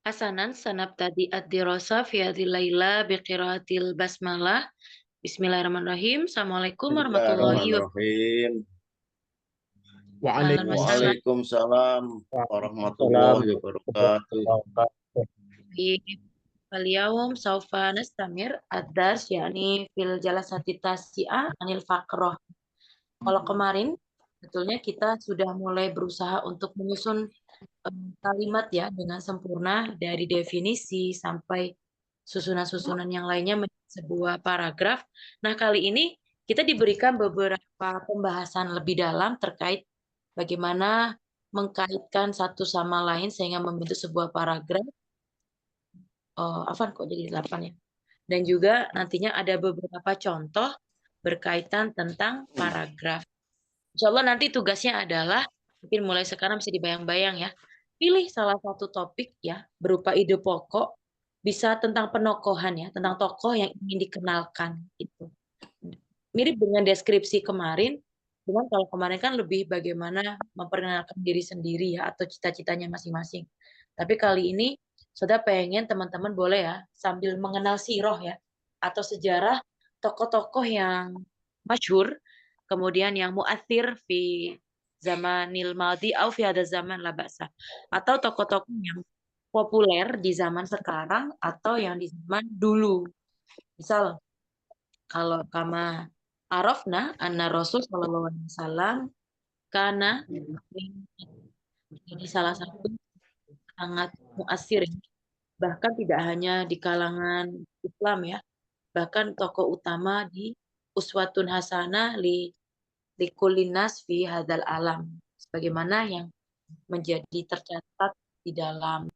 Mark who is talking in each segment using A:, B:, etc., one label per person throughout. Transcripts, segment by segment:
A: Hasanan sanabtadi ad-dirasa fi hadhil laila biqiraatil basmalah. Bismillahirrahmanirrahim. Assalamualaikum warahmatullahi wabarakatuh.
B: Bismillahirrahmanirrahim.
A: Ahlan wa sahlan.
B: Waalaikumsalam
C: Waalaikumsalam
B: warahmatullahi wabarakatuh.
C: warahmatullahi wabarakatuh.
A: Al-yawm sawfa nastamir ad-dars yakni fil jalasati tasi'ah anil faqrah. Kalau kemarin sebetulnya kita sudah mulai berusaha untuk menyusun kalimat ya dengan sempurna dari definisi sampai susunan-susunan yang lainnya menjadi sebuah paragraf. Nah, kali ini kita diberikan beberapa pembahasan lebih dalam terkait bagaimana mengkaitkan satu sama lain sehingga membentuk sebuah paragraf. Afan kok jadi 8 ya. Dan juga nantinya ada beberapa contoh berkaitan tentang paragraf. Insya Allah nanti tugasnya adalah, mungkin mulai sekarang bisa dibayang-bayang ya, pilih salah satu topik ya, berupa ide pokok, bisa tentang penokohan ya, tentang tokoh yang ingin dikenalkan. Itu mirip dengan deskripsi kemarin, cuman kalau kemarin kan lebih bagaimana memperkenalkan diri sendiri ya, atau cita-citanya masing-masing. Tapi kali ini, saudara pengen teman-teman boleh ya, sambil mengenal siroh ya, atau sejarah tokoh-tokoh yang masyhur, kemudian yang muathir fi zamanil maldi au fi hadza zaman la ba'sa. Atau tokoh-tokoh yang populer di zaman sekarang atau yang di zaman dulu. Misal kalau kama arafna anna Rasul sallallahu alaihi wasallam karena jadi salah satu sangat muasir, bahkan tidak hanya di kalangan Islam ya, bahkan tokoh utama di uswatun hasanah li kulinas fi hadal alam, sebagaimana yang menjadi tercatat di dalam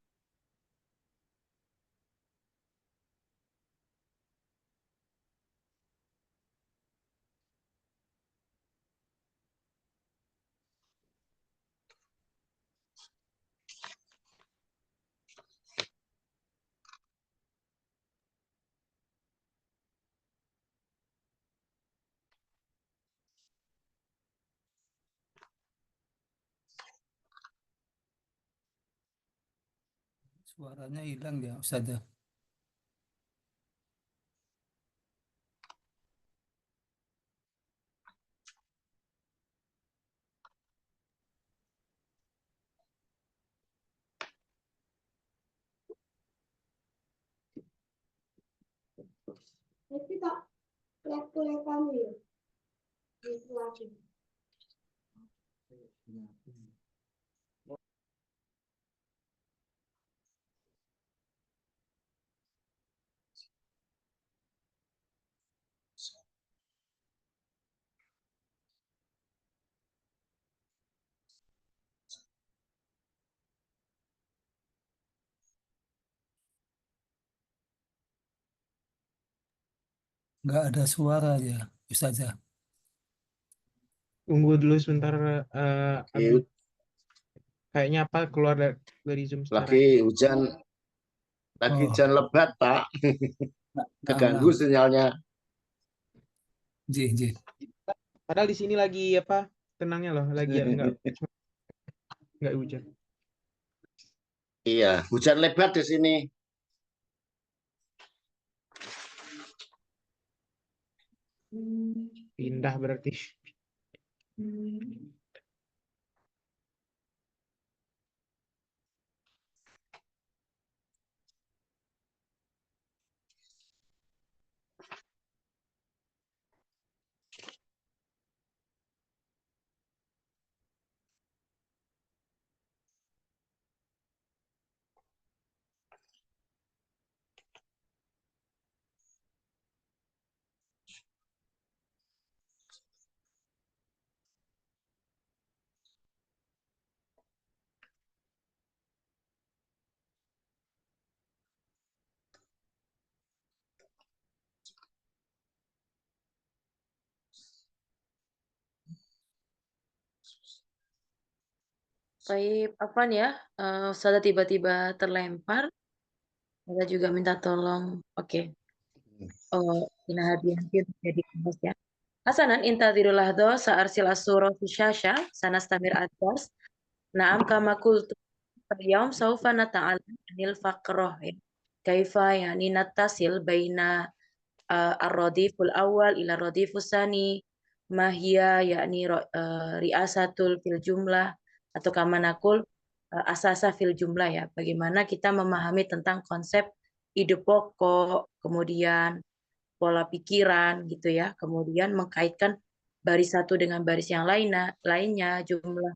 D: Suaranya hilang ya, Ustazah.
E: Tapi tak lihat kamu ya.
D: Nggak ada suara ya, Ustazah.
C: Tunggu dulu sebentar. Abi.
B: Lagi,
C: Kayaknya apa keluar dari Zoom secara
B: lagi hujan lebat, Pak. Keganggu
D: Nah,
B: sinyalnya.
D: J.
C: padahal di sini lagi apa tenangnya loh, lagi ya nggak hujan.
B: Iya, hujan lebat di sini.
C: Pindah berarti.
A: Baik, Afwan ya, saya tiba-tiba terlempar. Saya juga minta tolong. Oke. Ina hadiah jadi kemas ya. Hasanan intadirul lahdo sa'arsil asuro fi syasha sanastamir ad-dars. Naam kama qultu Al-yawm saufa nata'allam anil faqrah ya. Kaifa yani nattasil baina ar-radiful awal ila radifus sani ma hiya yakni riasatul fil jumlah atau kama naqul asasa fil jumlah ya. Bagaimana kita memahami tentang konsep ide pokok, kemudian pola pikiran gitu ya. Kemudian mengkaitkan baris satu dengan baris yang lainnya, jumlah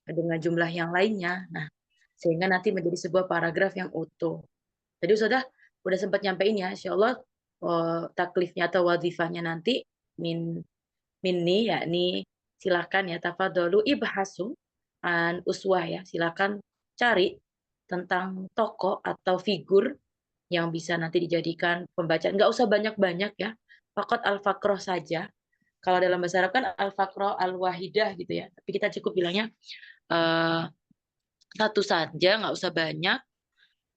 A: dengan jumlah yang lainnya. Nah, sehingga nanti menjadi sebuah paragraf yang utuh. Tadi udah sempat nyampein ya, insya Allah taklifnya atau wadifahnya nanti minni yakni silakan ya tafadholu ibhasu an uswah ya, silakan cari tentang tokoh atau figur yang bisa nanti dijadikan pembacaan. Nggak usah banyak-banyak ya, fakot al-fakroh saja. Kalau dalam bahasa Arab kan al-fakroh al-wahidah gitu ya, tapi kita cukup bilangnya satu saja, nggak usah banyak.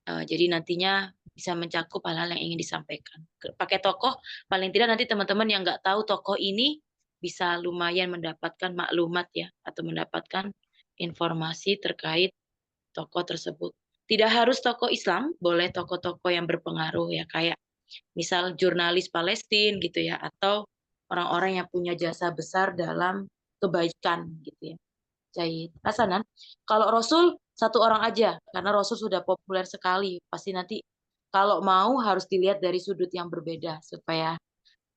A: Jadi nantinya bisa mencakup hal-hal yang ingin disampaikan. Pakai tokoh, paling tidak nanti teman-teman yang nggak tahu tokoh ini bisa lumayan mendapatkan maklumat ya, atau mendapatkan informasi terkait tokoh tersebut. Tidak harus tokoh Islam, boleh tokoh-tokoh yang berpengaruh ya, kayak misal jurnalis Palestina gitu ya, atau orang-orang yang punya jasa besar dalam kebaikan gitu ya. Jahit. Hasanan, kalau Rasul satu orang aja, karena Rasul sudah populer sekali. Pasti nanti kalau mau harus dilihat dari sudut yang berbeda, supaya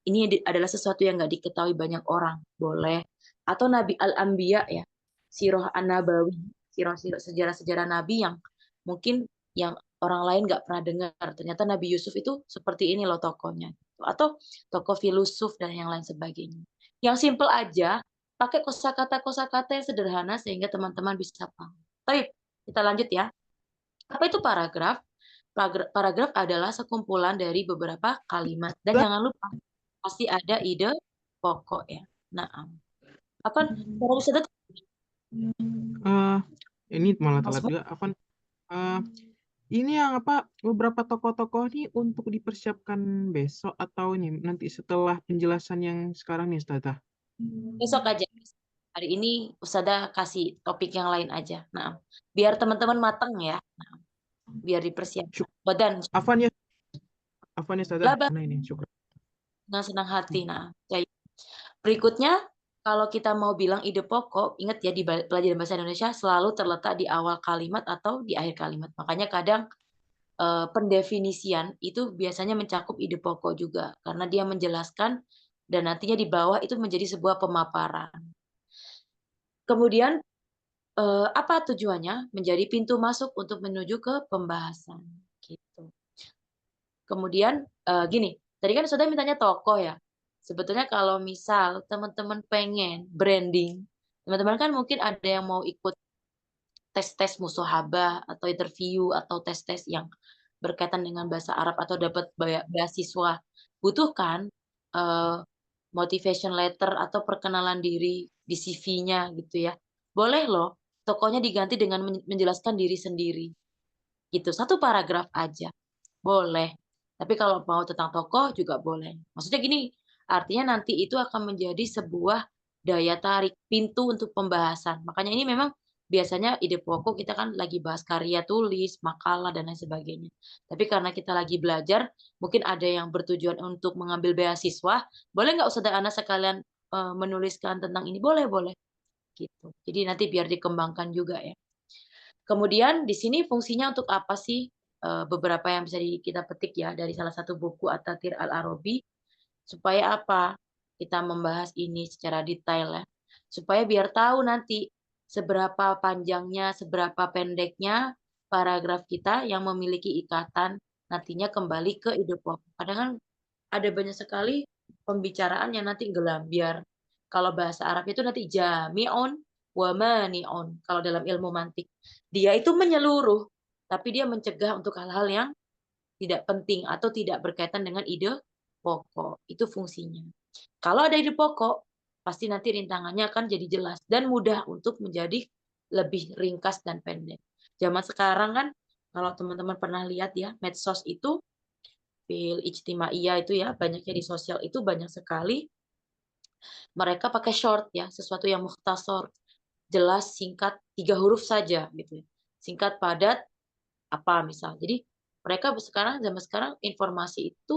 A: ini adalah sesuatu yang nggak diketahui banyak orang. Boleh. Atau Nabi Al-Anbiya ya, Sirah An-Nabawi, sejarah-sejarah Nabi yang mungkin yang orang lain nggak pernah dengar. Ternyata Nabi Yusuf itu seperti ini loh tokohnya. Atau tokoh filosof dan yang lain sebagainya. Yang simple aja, pakai kosakata yang sederhana sehingga teman-teman bisa paham. Baik, kita lanjut ya. Apa itu paragraf? Paragraf adalah sekumpulan dari beberapa kalimat. Dan jangan lupa, pasti ada ide pokok ya. Nah, apa cara Ustazah?
C: Ini malah telat juga. Afan, ini yang apa beberapa tokoh-tokoh ini untuk dipersiapkan besok atau ini nanti setelah penjelasan yang sekarang nih Ustazah?
A: Besok aja. Hari ini Ustazah kasih topik yang lain aja. Nah, biar teman-teman matang ya. Nah, biar dipersiapkan. Badan
C: Afan ya Ustazah.
A: Laba.
C: Nah ini syukur.
A: dengan senang hati. Nah, berikutnya kalau kita mau bilang ide pokok, ingat ya di pelajaran bahasa Indonesia selalu terletak di awal kalimat atau di akhir kalimat. Makanya kadang pendefinisian itu biasanya mencakup ide pokok juga karena dia menjelaskan dan nantinya di bawah itu menjadi sebuah pemaparan. Kemudian apa tujuannya? Menjadi pintu masuk untuk menuju ke pembahasan. Gitu. Kemudian gini, tadi kan sudah mintanya tokoh ya. Sebetulnya kalau misal teman-teman pengen branding, teman-teman kan mungkin ada yang mau ikut tes-tes musahabah atau interview atau tes-tes yang berkaitan dengan bahasa Arab atau dapat beasiswa. Butuhkan motivation letter atau perkenalan diri di CV-nya gitu ya. Boleh loh, tokohnya diganti dengan menjelaskan diri sendiri. Gitu, satu paragraf aja. Boleh. Tapi kalau mau tentang tokoh juga boleh. Maksudnya gini, artinya nanti itu akan menjadi sebuah daya tarik, pintu untuk pembahasan. Makanya ini memang biasanya ide pokok kita kan lagi bahas karya tulis, makalah, dan lain sebagainya. Tapi karena kita lagi belajar, mungkin ada yang bertujuan untuk mengambil beasiswa, boleh nggak Ustazah Ana sekalian menuliskan tentang ini? Boleh, boleh. Gitu. Jadi nanti biar dikembangkan juga ya. Kemudian di sini fungsinya untuk apa sih? Beberapa yang bisa kita petik ya dari salah satu buku At-Tathir Al-Arabi. Supaya apa? Kita membahas ini secara detail ya. Supaya biar tahu nanti seberapa panjangnya, seberapa pendeknya paragraf kita yang memiliki ikatan nantinya kembali ke ide pokok. Kadang kan ada banyak sekali pembicaraan yang nanti gelambir. Kalau bahasa Arab itu nanti jami'un wa mani'un. Kalau dalam ilmu mantik. Dia itu menyeluruh, tapi dia mencegah untuk hal-hal yang tidak penting atau tidak berkaitan dengan ide pokok. Itu fungsinya. Kalau ada ide pokok, pasti nanti rintangannya akan jadi jelas dan mudah untuk menjadi lebih ringkas dan pendek. Zaman sekarang kan, kalau teman-teman pernah lihat ya, medsos itu, fil ijtimaiyah itu ya, banyaknya di sosial itu banyak sekali mereka pakai short ya, sesuatu yang mukhtasar, jelas, singkat, 3 huruf saja gitu. singkat, padat, apa misal. Jadi mereka zaman sekarang informasi itu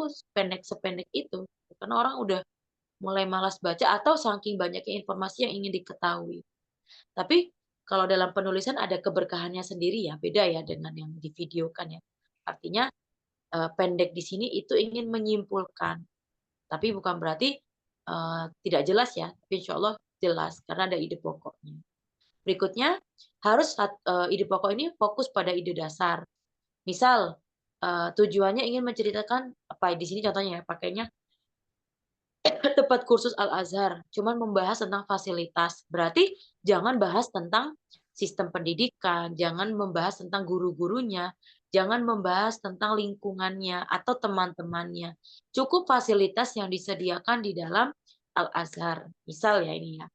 A: sependek itu. Karena orang udah mulai malas baca atau saking banyaknya informasi yang ingin diketahui. Tapi kalau dalam penulisan ada keberkahannya sendiri ya, beda ya dengan yang divideokan ya. Artinya pendek di sini itu ingin menyimpulkan. Tapi bukan berarti tidak jelas ya, tapi insya Allah jelas karena ada ide pokoknya. Berikutnya harus ide pokok ini fokus pada ide dasar. Misal tujuannya ingin menceritakan apa di sini contohnya ya, pakainya tempat kursus Al-Azhar, cuman membahas tentang fasilitas. Berarti jangan bahas tentang sistem pendidikan, jangan membahas tentang guru-gurunya, jangan membahas tentang lingkungannya atau teman-temannya. Cukup fasilitas yang disediakan di dalam Al-Azhar. Misal ya ini ya.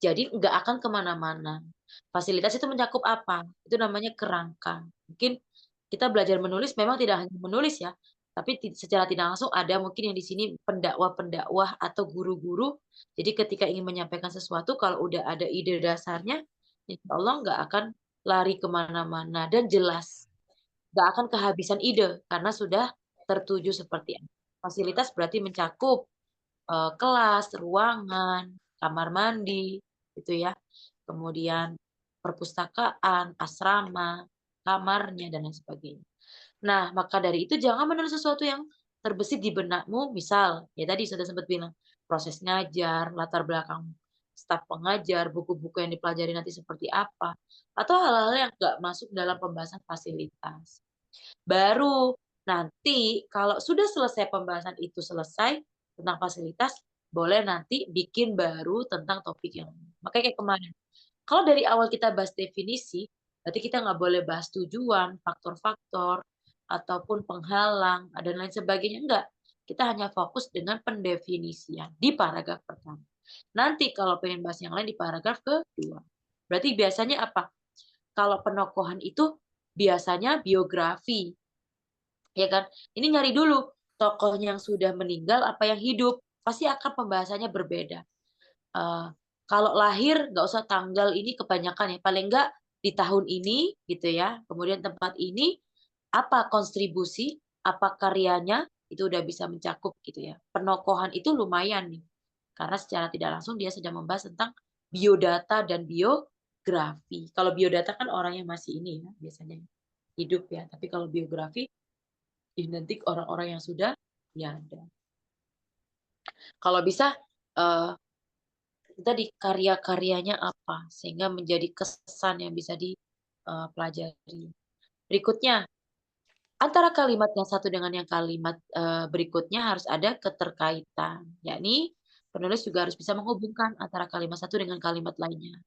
A: Jadi nggak akan kemana-mana. Fasilitas itu mencakup apa? Itu namanya kerangka. Mungkin kita belajar menulis memang tidak hanya menulis ya, tapi secara tidak langsung ada mungkin yang di sini pendakwah-pendakwah atau guru-guru. Jadi ketika ingin menyampaikan sesuatu, kalau udah ada ide dasarnya, insya Allah nggak akan lari kemana-mana dan jelas. Nggak akan kehabisan ide karena sudah tertuju seperti apa. Fasilitas berarti mencakup kelas, ruangan, kamar mandi, gitu ya. Kemudian perpustakaan, asrama, kamarnya, dan lain sebagainya. Nah, maka dari itu jangan menulis sesuatu yang terbesit di benakmu, misal, ya tadi sudah sempat bilang, proses ngajar, latar belakang staf pengajar, buku-buku yang dipelajari nanti seperti apa, atau hal-hal yang nggak masuk dalam pembahasan fasilitas. Baru nanti kalau sudah selesai pembahasan itu selesai tentang fasilitas, boleh nanti bikin baru tentang topik yang lain. Makanya kayak kemarin, kalau dari awal kita bahas definisi, berarti kita nggak boleh bahas tujuan, faktor-faktor, ataupun penghalang, dan lain sebagainya. Enggak. Kita hanya fokus dengan pendefinisian di paragraf pertama. Nanti kalau pengen bahas yang lain di paragraf kedua. Berarti biasanya apa? Kalau penokohan itu biasanya biografi. Ya kan? Ini nyari dulu tokoh yang sudah meninggal apa yang hidup. Pasti akan pembahasannya berbeda. Kalau lahir nggak usah tanggal ini kebanyakan ya, paling nggak di tahun ini gitu ya. Kemudian tempat ini apa kontribusi, apa karyanya itu udah bisa mencakup gitu ya. Penokohan itu lumayan nih, karena secara tidak langsung dia sedang membahas tentang biodata dan biografi. Kalau biodata kan orang yang masih ini ya biasanya hidup ya, tapi kalau biografi identik orang-orang yang sudah tiada. Kalau bisa tadi karya-karyanya apa sehingga menjadi kesan yang bisa dipelajari. Berikutnya, antara kalimat yang satu dengan yang kalimat berikutnya harus ada keterkaitan, yakni penulis juga harus bisa menghubungkan antara kalimat satu dengan kalimat lainnya.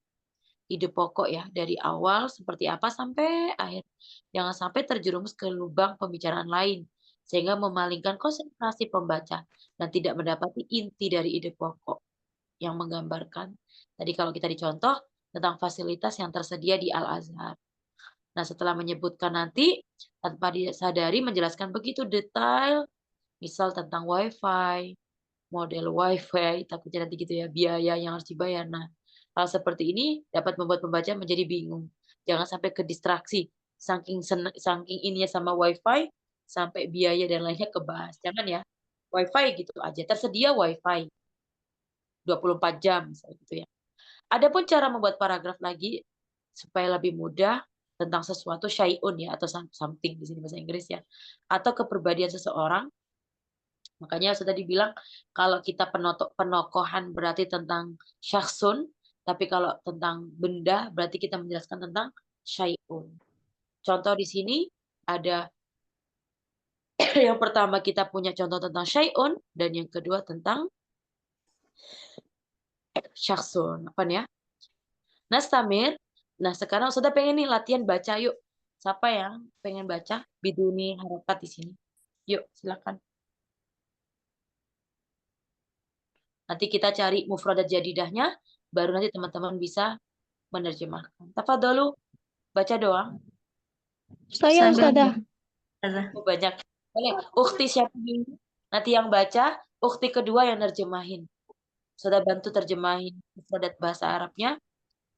A: Ide pokok ya, dari awal seperti apa sampai akhir. Jangan sampai terjerumus ke lubang pembicaraan lain, sehingga memalingkan konsentrasi pembaca dan tidak mendapati inti dari ide pokok yang menggambarkan. Tadi kalau kita dicontoh tentang fasilitas yang tersedia di Al-Azhar. Nah, setelah menyebutkan nanti, tanpa disadari menjelaskan begitu detail, misal tentang Wi-Fi, model Wi-Fi, takutnya nanti gitu ya, biaya yang harus dibayar. Nah, hal seperti ini dapat membuat pembaca menjadi bingung. Jangan sampai ke distraksi. Saking ininya sama Wi-Fi, sampai biaya dan lainnya kebahas. Jangan ya. Wi-Fi gitu aja. Tersedia Wi-Fi. 24 jam, misalnya gitu ya. Adapun cara membuat paragraf lagi, supaya lebih mudah, tentang sesuatu syai'un ya, atau something di sini bahasa Inggris ya. Atau kepribadian seseorang. Makanya sudah dibilang kalau kita penokohan berarti tentang syakhsun, tapi kalau tentang benda berarti kita menjelaskan tentang syai'un. Contoh di sini ada yang pertama kita punya contoh tentang syai'un dan yang kedua tentang syakhsun. Apa ya? Nastamir. Nah, sekarang sudah pengen nih latihan baca yuk. Siapa yang pengen baca biduni harakat di sini? Yuk, silakan. Nanti kita cari mufradat jadidahnya, baru nanti teman-teman bisa menerjemahkan. Tafadhalu, baca doang.
E: Saya Ustazah.
A: Oh, banyak. Boleh, ukhti siapa dulu? Nanti yang baca, ukhti kedua yang nerjemahin. Sudah bantu terjemahin mufradat bahasa Arabnya.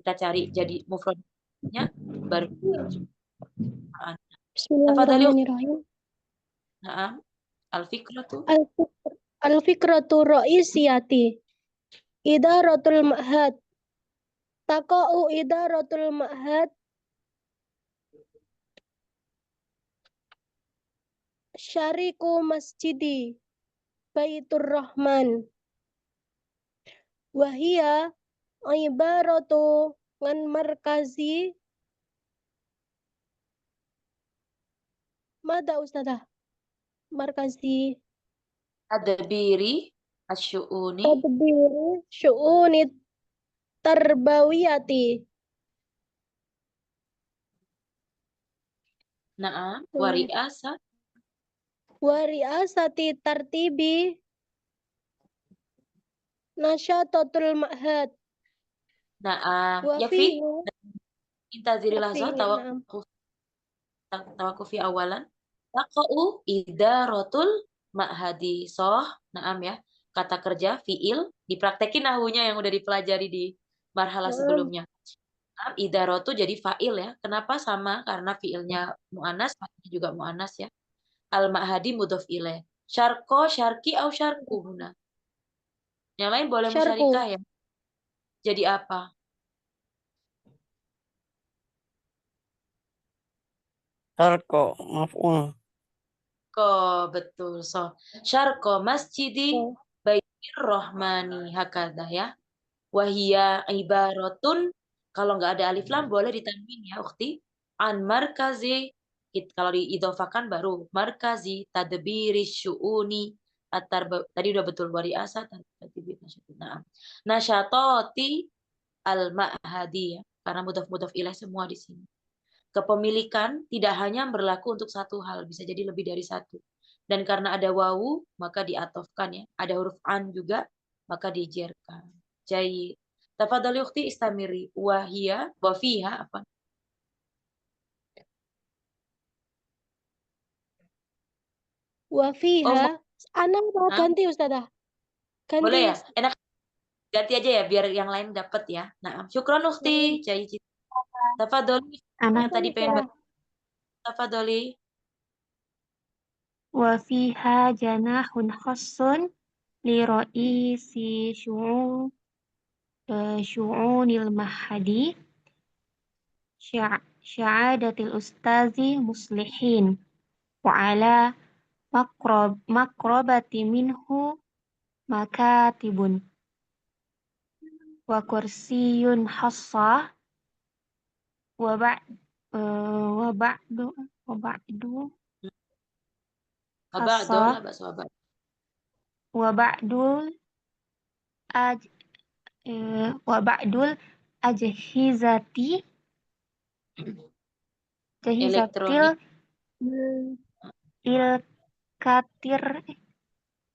A: Kita cari jadi mufradatnya. baru. Tafadhali.
E: Bismillahirrahmanirrahim.
A: Na'am. Al-fikratu.
E: Al-fikratu ra'isiyati. Idaratul ma'had. Taqa'u idaratul ma'had. Syariku masjidi. Baitur Rahman. Wahia ibaratu ngan markazi. Mada Ustazah? Markazi
A: Tadbiri asyu'uni.
E: tadbiri syu'uni tarbawiyati.
A: Na'am. Wari'asa.
E: Wari'asati tartibi nasyatatul ma'had.
A: Na'am.
E: Wa
A: Yakfi.
E: fihi
A: Intaziri lahzah.
E: na'am.
A: Tawakufi awalan. Taqa'u idaratul ma'hadi. Soh. Na'am ya. Kata kerja, fi'il. Dipraktekin nahunya yang udah dipelajari di marhalah sebelumnya. Na'am, idaratu jadi fa'il ya. Kenapa sama? Karena fi'ilnya mu'anas, fa'ilnya juga mu'anas ya. Al-ma'hadi mudhof ilaih. Syarko, syarki, au syarku. Huna. Yang lain boleh
E: Syarku.
A: musyarikah ya. Jadi apa?
F: Syarko, maf'ul.
A: Betul. So, syarko masjidi baitir rohmani. Hakada ya. Wahia ibaratun. Kalau nggak ada alif lam boleh ditanwin ya ukhti. An markazi. Kalau diidofakan baru. Markazi tadbiri syu'uni. Tadi udah betul. Wari'asa. Nasyatoti al-ma'hadi ya. Karena mudhaf ilaih semua di sini. Kepemilikan tidak hanya berlaku untuk satu hal, bisa jadi lebih dari satu. Dan karena ada wawu, maka diatofkan ya. Ada huruf an juga, maka dijerkan. Jayyid. Tafadhali ukhti istamiri. Wahia, wafiha apa?
E: Wa fiha. Ana mau ganti Ustazah. Ganti.
A: Boleh ya? Enak. Ganti aja ya, biar yang lain dapat ya. Nah, syukran ukhti. Jayyid. Tafadhali. Yang tadi pengen baca. Tafadhali.
G: Wa fiha janahun khassun li ra'isi syu'unil mahadi sya'adatil ustazi muslihin wa ala makrobati minhu makatibun wa kursiyun hassah wa ba'du wa ba'dul ajhizatil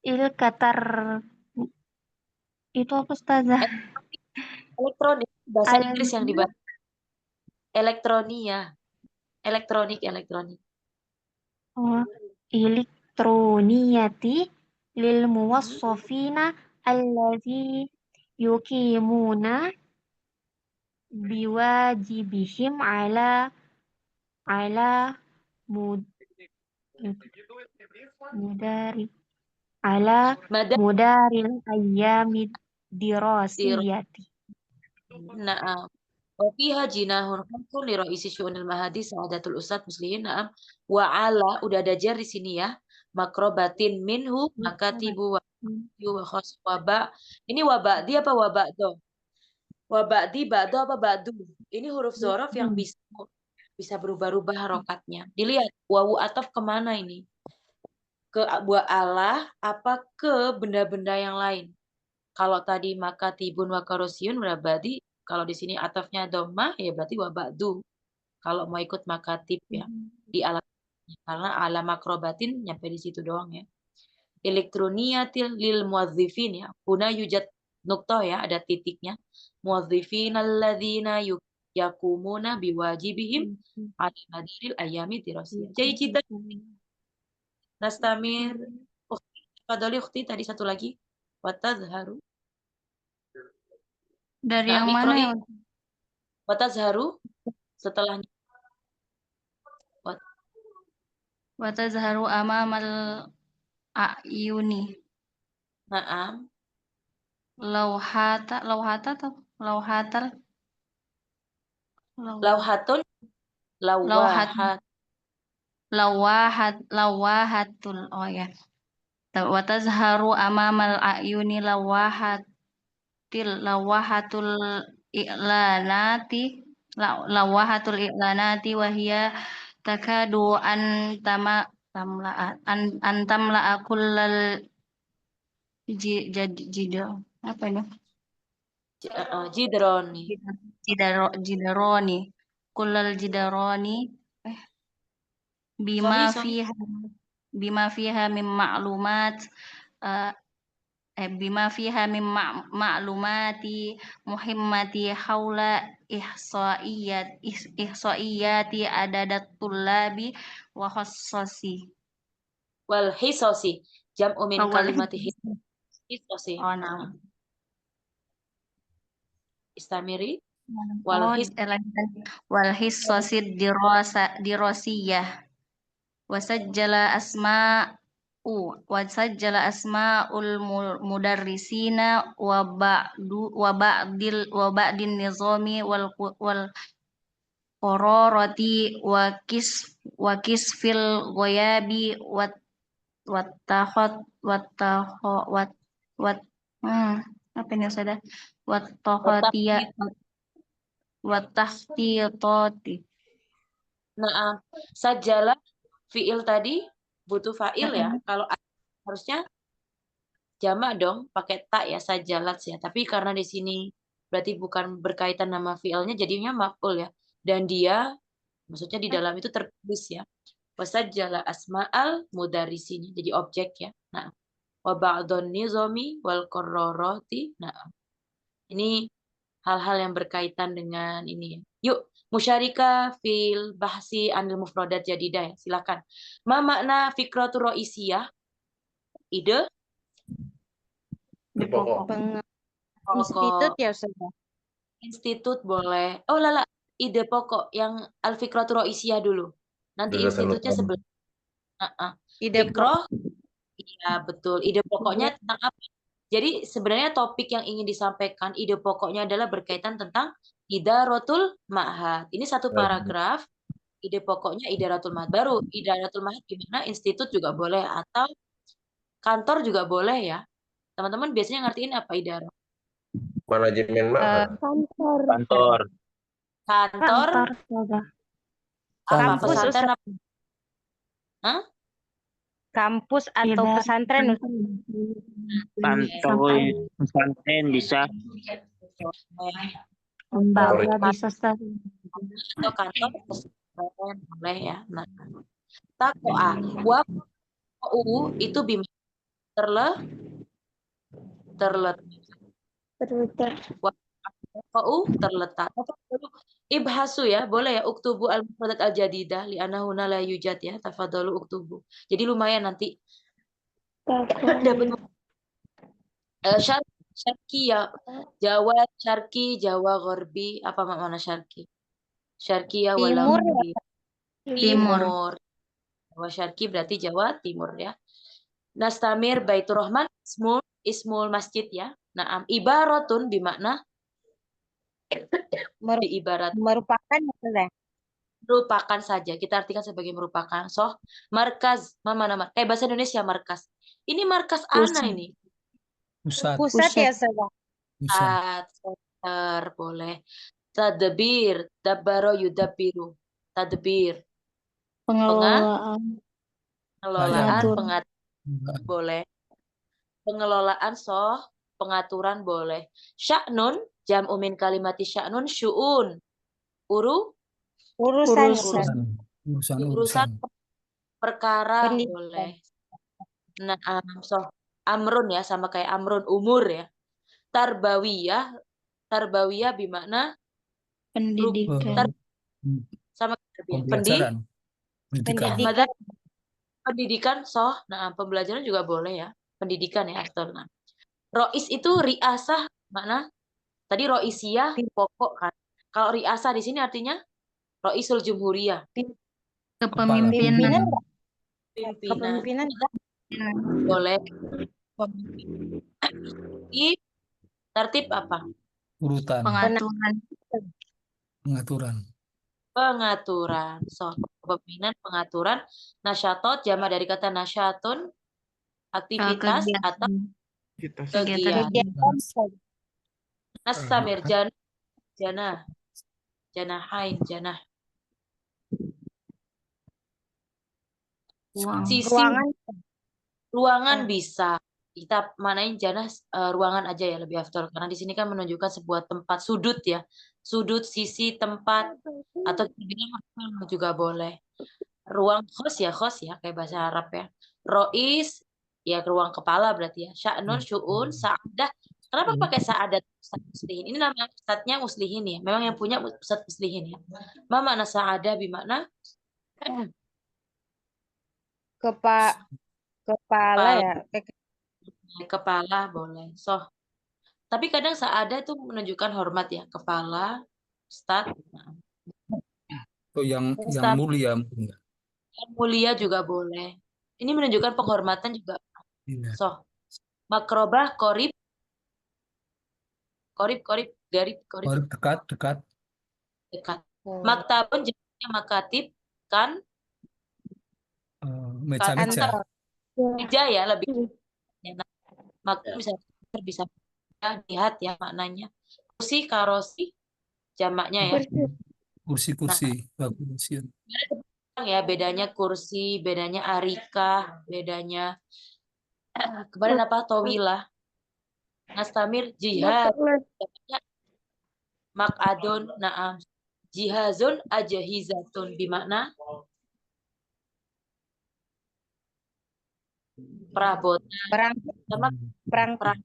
G: ilkatar itu apa Ustazah?
A: Elektronik, bahasa Inggris yang dibahas. Elektronia. Elektronik.
G: Oh, elektroniyati lil muwassafina allazi yuqimuna biwajibihim ala mudaril ayyamid dirasiyati.
A: Na'am. Wa fiha jinahun khamsun li ra'isi syu'unil mahadi sa'adatul ustad muslimin. Na'am. Wa ala udah ada jar di sini ya. Makrobatin minhu makatibu wa khas waba. Ini waba di apa waba do? Waba di ba'do apa ba'du? Ini huruf zorof yang bisa berubah-ubah harokatnya. Dilihat wawu ataf kemana ini? Ke buah Allah apa ke benda-benda yang lain? Kalau tadi makatibun wa karosiyun berarti kalau di sini atafnya dhammah ya berarti wa ba'du. Kalau mau ikut makatib ya di alat karena ala makrobatin nyampe di situ doang ya. Elektroniyatil lil muwazzifin ya. Huna yujad nuktoh ya, ada titiknya. Muwazzifin alladzina yakumuna biwajibihim ala madiril ayami dirasiyah. Jadi kita nastamir. Fadali ukhti tadi satu lagi. Watazharu.
G: Dari yang mana ya?
A: Watazharu setelahnya.
H: wa tazharu amamal a'yuni.
A: Naam.
H: Lauhatal
A: Lauhatun, lawahat.
H: lawahatul, oh ya. Wa tazharu amamal a'yuni lawahatul i'lanati wa hiya takadu antamla'a kullal jidal, apa ini?
A: Jidroni.
H: Jidaroni kullal jidaroni bima
A: Sorry.
H: fiha min ma'lumat bima fiha min ma'lumati muhimmati haula ihsaiyati adadat tullabi wa khassasi
A: Wal hisosi. Jam'u min
H: wal
A: kalimati hisosi.
H: oh nah
A: Istamiri.
H: wal hissasi dirasiyah wasajjala asma'ul mudarrisina wa ba'din nizami wal qararati wa kisfil ghayabi apa ini Ustazah? Wattahtiyati.
A: Nah, sajala fiil tadi butuh fa'il ya. Kalau harusnya jamak dong, pakai tak ya, sajalat ya. Tapi karena di sini berarti bukan berkaitan nama fiilnya, jadinya maf'ul ya. Dan dia, maksudnya di dalam itu tertulis ya. Wasajjala asma'al mudarrisini, jadi objek ya. Nah, wa ba'dun nizami wal qarrarati. Nah, ini hal-hal yang berkaitan dengan ini ya. Yuk, musyarika fil bahsi anil mufradat jadidah ya. Silakan. Ma makna fikratu ro'isiyah? Ide?
B: Pokok.
E: Institut ya Ustazah.
A: Institut boleh. Oh lala, ide pokok yang al-fikratu ro'isiyah dulu. Nanti institutnya sebelah.
E: Ide
A: Fikroh, iya betul. Ide pokoknya tentang apa? Jadi sebenarnya topik yang ingin disampaikan, ide pokoknya adalah berkaitan tentang idaratul ma'had. Ini satu paragraf, ide pokoknya idaratul ma'had. Baru idaratul ma'had gimana? Institut juga boleh, atau kantor juga boleh ya. Teman-teman biasanya ngertiin apa idarah?
B: Manajemen ma'had.
E: kantor.
B: Kantor.
A: Kantor,
G: Ustazah.
A: apa?
E: Kampus,
A: Pesantren apa? Hah?
E: Kampus atau pesantren Ustazah.
F: Kantor pesantren bisa.
G: Lembaga bisa Ustazah.
A: Atau kantor pesantren boleh ya. Nah, takoa wa itu bim terletak terletak. Ibhasu ya, boleh ya, uktubu al-mufradat al-jadidah li'annahu la yujad ya, tafadalu uktubu. Jadi lumayan nanti dapat syarki ya, Jawa syarki, Jawa gharbi, apa makna syarki? Syarki ya wala
E: Timur.
A: gharbi. Timur. Jawa syarki berarti Jawa timur ya. Nastamir Baitur Rahman ismul masjid ya. Nah, ibaratun bimakna ibarat
E: Merupakan Ustazah.
A: merupakan saja, kita artikan sebagai merupakan. So, markaz, mana kayak bahasa Indonesia markas. Ini markas ana ini.
E: Pusat ya Ustazah.
A: Center boleh. Tadbir, dabbaro yudabiru. Tadbir.
G: Pengelolaan.
A: Pengelolaan, boleh. Pengelolaan pengaturan boleh. Sya'nun, jam'u min kalimati sya'nun, syu'un.
E: Urusan.
A: Urusan perkara
E: Pendidikan.
A: boleh. Nah, amrun ya, sama kayak amrun, umur ya. Tarbawiyah bimakna
G: Pendidikan.
A: sama
D: Pembelajaran.
A: pendidikan nah pembelajaran juga boleh ya, pendidikan ya. Nah, rois itu riasah mana tadi, roisiyah pokok kan. Kalau riasah di sini artinya roisul jumhuriyah,
H: Kepemimpinan.
A: Pimpinan.
E: Kepemimpinan
A: Boleh. Pemimpin. Tertib apa?
D: Urutan,
H: Pengaturan.
D: pengaturan.
A: Pengaturan. So, kepemimpinan, pengaturan. Nasyatot, jama dari kata nasyatun, aktivitas atau
C: Kita
A: kegiatan.
E: kegiatan
A: Nastamir, janah. Janahain, janah. Sisi
E: ruangan
A: ruangan bisa. Kita manain janah ruangan aja ya, lebih afdol. Karena di sini kan menunjukkan sebuah tempat sudut ya. Sudut, sisi, tempat. Atau juga boleh. Ruang khos ya, kayak bahasa Arab ya. Rois, ya ruang kepala berarti ya. Sya'nun, syu'un, sa'adah. Kenapa pakai sa'adah Ustaz Muslihin? Ini nama Ustaznya Muslihin ya. Memang yang punya Ustaz Muslihin ya. Ma makna sa'adah bimakna?
E: kepala ya.
A: Kepala boleh. So, tapi kadang sa'adah itu menunjukkan hormat ya. Kepala, Ustaz.
D: Oh, yang
A: Ustaz.
D: mulia.
A: Yang mulia juga boleh. Ini menunjukkan penghormatan juga.
D: Iya.
A: So, makrobah, korib, garib,
D: Dekat.
A: dekat. Maktabun jenisnya makatib, kan?
D: Meja-meja.
A: Meja ya lebih. Maktab bisa lihat ya maknanya. Kursi, karosi, jamaknya ya.
D: Kursi.
A: Ya bedanya kursi, bedanya arika, bedanya kemarin apa tawilah. Nastamir jihad, makadun, naam. Jihazun ajahizatun bimakna perabotan sama
D: perangkat.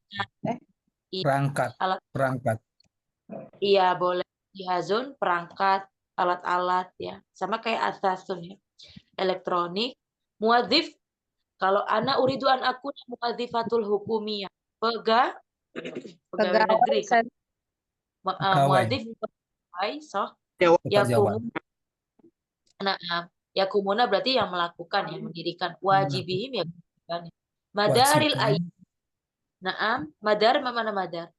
A: Iya boleh. Jihazun perangkat, alat-alat ya. Sama kayak asasun ya. Elektronik. Muadzif, kalau ana uridu an aku muadzifatul hukumiyah. Pegawai negeri kan. Muadzif pegawai so yakumuna berarti yang melakukan ya, mendirikan. Wajibihim ya kan. Madaril ayat. Naam, madar mana madar?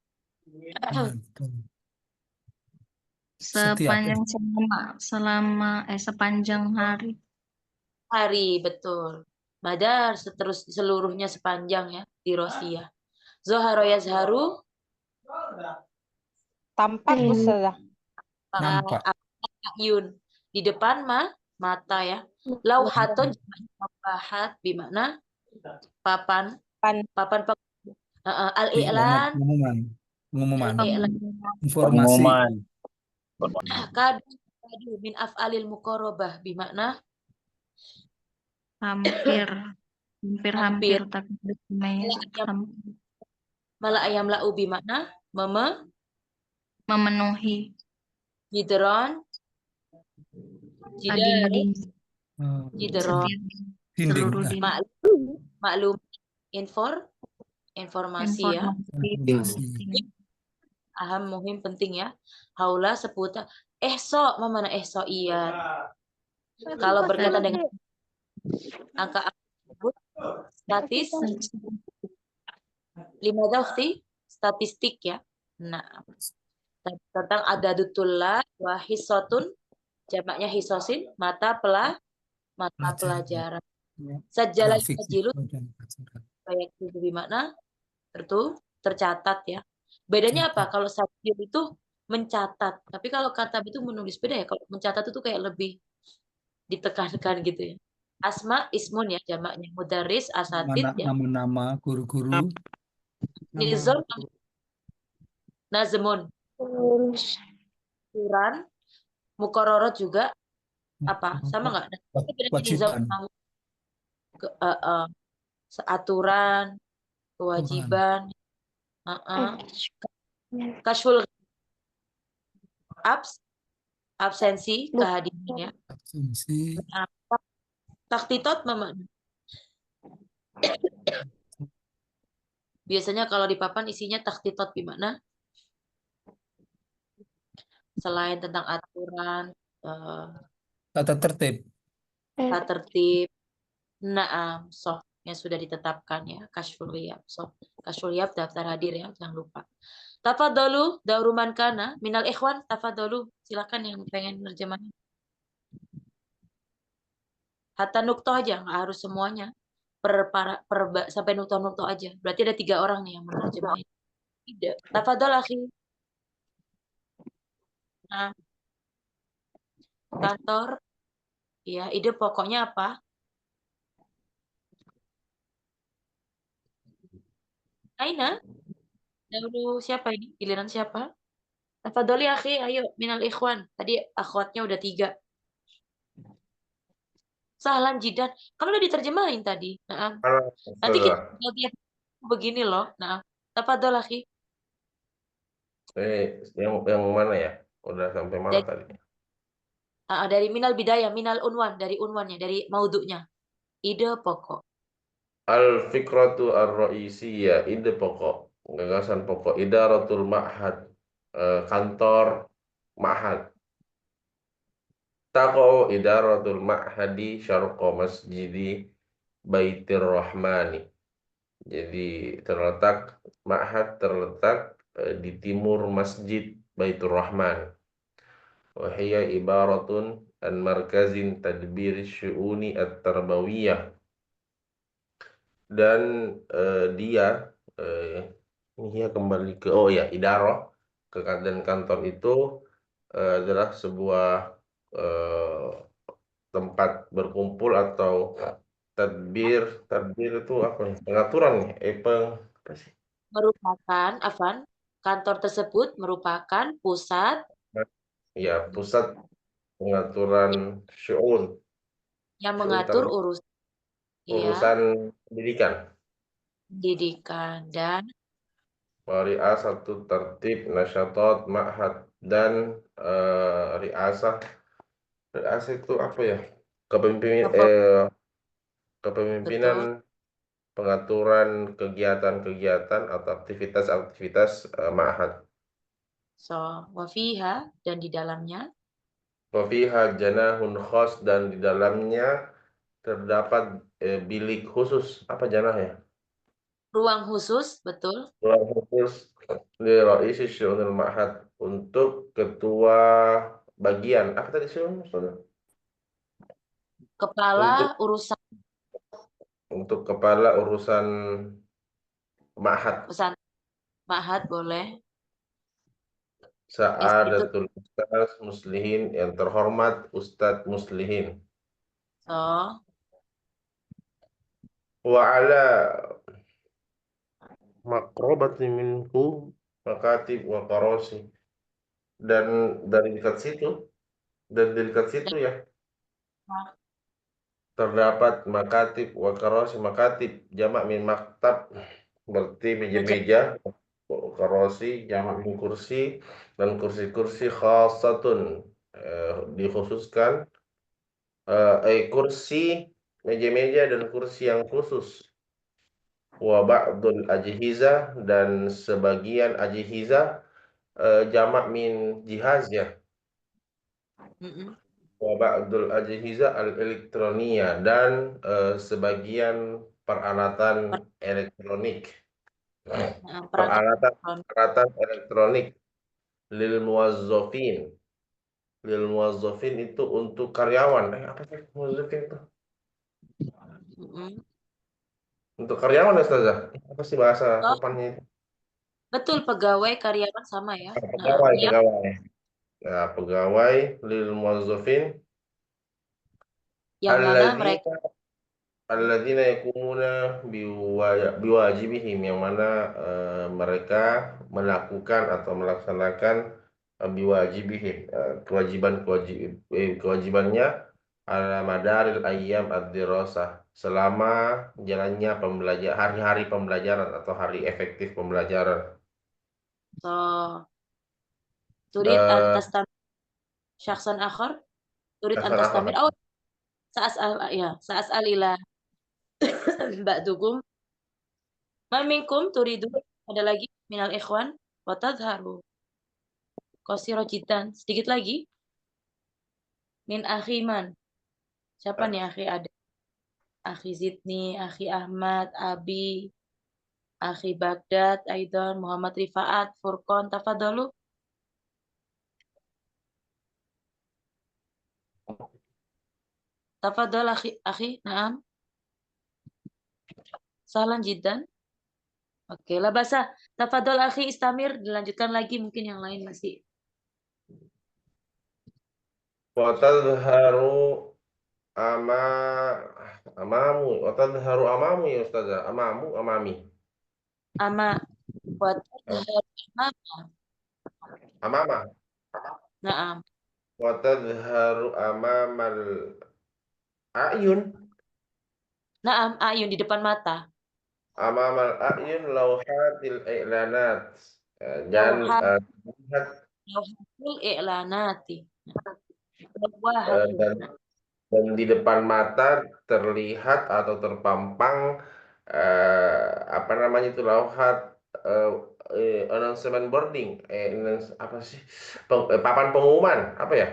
H: Sepanjang hari.
A: Hari, betul. Madar seluruhnya sepanjang ya di Rosia. Zoharo yazharu
E: tampak Ustazah.
D: Nampak.
A: Ayun. Di depan mata ya. Lauhatun pahat bimakna papan al-i'lan
D: pengumuman.
F: Informasi.
A: Kadu min af'alil muqarrabah bimakna
H: Hampir tapi
A: malah ayam lau bimakna
H: memenuhi.
A: Jidron
H: Seluruh
A: maklum informasi ya. Aham muhim penting ya. Haula seputar mana iya. Kalau berkaitan dengan angka tersebut statistik ya. Nah, tentang adadutullah wa hisotun, jamaknya hisosin, mata pelajaran. Sajalah jilut kayak itu gimana? Tercatat ya. Bedanya apa? Kalau sajil itu mencatat, tapi kalau katab itu menulis. Beda ya. Kalau mencatat itu kayak lebih ditekankan gitu ya. Asma ismun ya jamaknya. Mudaris asatid ya.
D: Nama-nama guru-guru.
A: Nizam nazmun. Quran mukororot juga apa? Sama nggak?
D: Kewajiban.
A: Aturan, kewajiban. Kashful absensi kehadiran ya.
D: Absensi.
A: Taktitot biasanya kalau di papan isinya taktitot gimana? Selain tentang aturan,
D: Tata tertib.
A: Naam, soh yang sudah ditetapkan ya, kasyful ghiyab. So, kasyful ghiyab daftar hadir ya, jangan lupa. Tafadhalu dauruman kana minal ikhwan, tafadhalu. Silakan yang pengen nerjemahin. Hatta nuktoh aja, nggak harus semuanya. Sampai nuktoh-nuktoh aja. Berarti ada 3 orang nih yang menerjemahin. Tidak. Tafadhol akhi. Nah, kantor. Ya, ide pokoknya apa? Aina? Dahulu siapa ini? Giliran siapa? Tafadholi akhi, ayo minal ikhwan. Tadi akhwatnya udah 3. Sahlan jidan. Kan udah diterjemahin tadi. Nah, nanti kita lihat begini loh. Nah, tafadhol akhi.
F: Yang mana ya? Udah sampai mana tadi?
A: Dari minal bidayah, minal unwan, dari unwannya, dari maudhu'nya. Ide pokok.
F: Al-fikratu ar-ra'isiyah, ide pokok, gagasan pokok, idaratul ma'had, kantor ma'had. Taqo idaratul ma'hadi syarqa masjidi Baitir Rahmani. Jadi ma'had terletak di timur Masjid Baitur Rahman. Wahia ibaratun an markazin tadbir syu'uni at-tarbawiyah. Dan dia kembali ke idaroh dan kantor itu adalah sebuah tempat berkumpul atau tadbir itu apa? Pengaturan apa sih?
A: Merupakan, Afan, kantor tersebut merupakan pusat
F: Ya, pusat pengaturan syu'un
A: yang mengatur
F: urusan pendidikan.
A: Dan
F: Ri'asatu tertib nasyatot ma'had dan ri'asah itu apa ya? Kepemimpinan pengaturan kegiatan-kegiatan atau aktivitas-aktivitas ma'had.
A: wafiha dan di dalamnya
F: Wafiha janahun khos dan di dalamnya terdapat bilik khusus. Apa janah ya?
A: ruang khusus, betul.
F: Ruang khusus li raisi syu'unil ma'had untuk ketua bagian. Apa tadi syu'un?
A: Kepala urusan
F: Untuk kepala urusan ma'had.
A: pesan ma'had boleh.
F: Sa'adatul Ustaz Muslihin, yang terhormat Ustadz Muslihin. Wa ala maqrabati minhu makatib wa qarasi. Dan dari dekat situ ya terdapat makatib wa qarasi. Makatib jamak min maktab, berarti meja-meja. Qarasi jamak min kursi, dan kursi-kursi khasatun dikhususkan, kursi, meja-meja dan kursi yang khusus. Wa ba'dul ajhiza, dan sebagian ajhiza jamak min jihaz ya. Wa ba'dul ajhiza al-elektronia, dan sebagian peralatan elektronik. Peralatan elektronik lil muwazzafin itu untuk karyawan. Apa sih muwazzafin itu? Untuk karyawan ya, Ustazah? Apa sih bahasa sopannya itu?
A: Betul, pegawai karyawan sama ya.
F: Pegawai. Nah, pegawai lil muwazzafin
A: yang mana mereka
F: alladzina yakumuna biwajibihim, yang mana mereka melakukan atau melaksanakan biwajibihim, kewajibannya ala madaril ayyam ad-dirasah, selama jalannya hari-hari pembelajaran atau hari efektif pembelajaran.
A: turid antastamir syakhsan akhar, turid antastamir sa'as'al ila ba'dukum ma minkum turidu, ada lagi minal ikhwan wa tadharu qasira jiddan, sedikit lagi min akhiman. Siapa nih akhi ada? Akhi Zidni, Akhi Ahmad, Abi, Akhi Baghdad, Aidan, Muhammad Rifaat, Furqan, tafadhalu. Tafadhal akhi, na'am. Sahlan jiddan. Oke, lah bahasa. Tafadhal akhi istamir, dilanjutkan lagi mungkin yang lain masih.
F: Wa tadharu amamu. Wa tadharu amamu ya Ustazah. Amamu, amami.
A: Ama wa tadharu amama.
F: Amama.
A: Na'am.
F: Wa tadharu amamal ayun.
A: Na'am, ayun di depan mata.
F: Amamal ayun lauhatil i'lanat. Dan lihat
A: Lauhatul i'lanati.
F: dan di depan mata terlihat atau terpampang apa namanya itu lauhat announcement boarding apa sih papan pengumuman apa ya,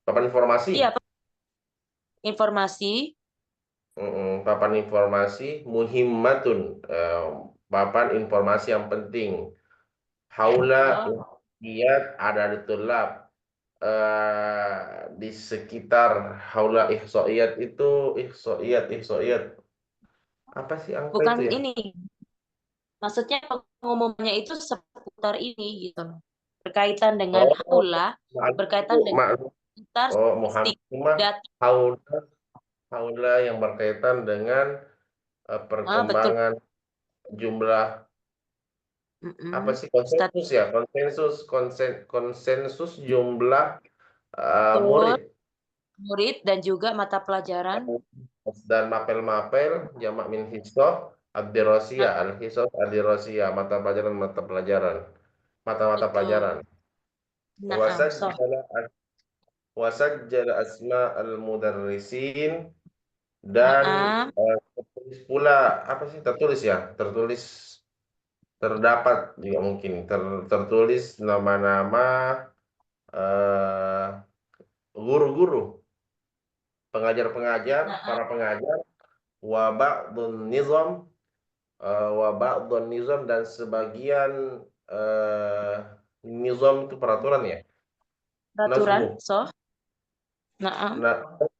F: papan informasi.
A: Iya, informasi.
F: Papan informasi muhimmatun, papan informasi yang penting. Haula lihat ada tulab di sekitar haula ihsoiyat itu ihsoiyat apa sih angka
A: Bukan
F: itu ya?
A: ini. Maksudnya pengumumannya itu seputar ini gitu loh. Berkaitan dengan haula, berkaitan dengan statistik data.
F: Haula yang berkaitan dengan perkembangan jumlah apa sih konsensus ya? Konsensus jumlah
A: murid dan juga mata pelajaran
F: dan mapel-mapel jamak min hisoh ad-dirasiyah, al-hisoh ad-dirasiyah, mata pelajaran pelajaran. Wasajjala asma al-mudarrisin dan tertulis pula apa sih tertulis terdapat juga mungkin tertulis nama-nama guru-guru pengajar-pengajar, para pengajar, wa ba'dun nizam dan sebagian nizam itu peraturan ya.
A: Peraturan,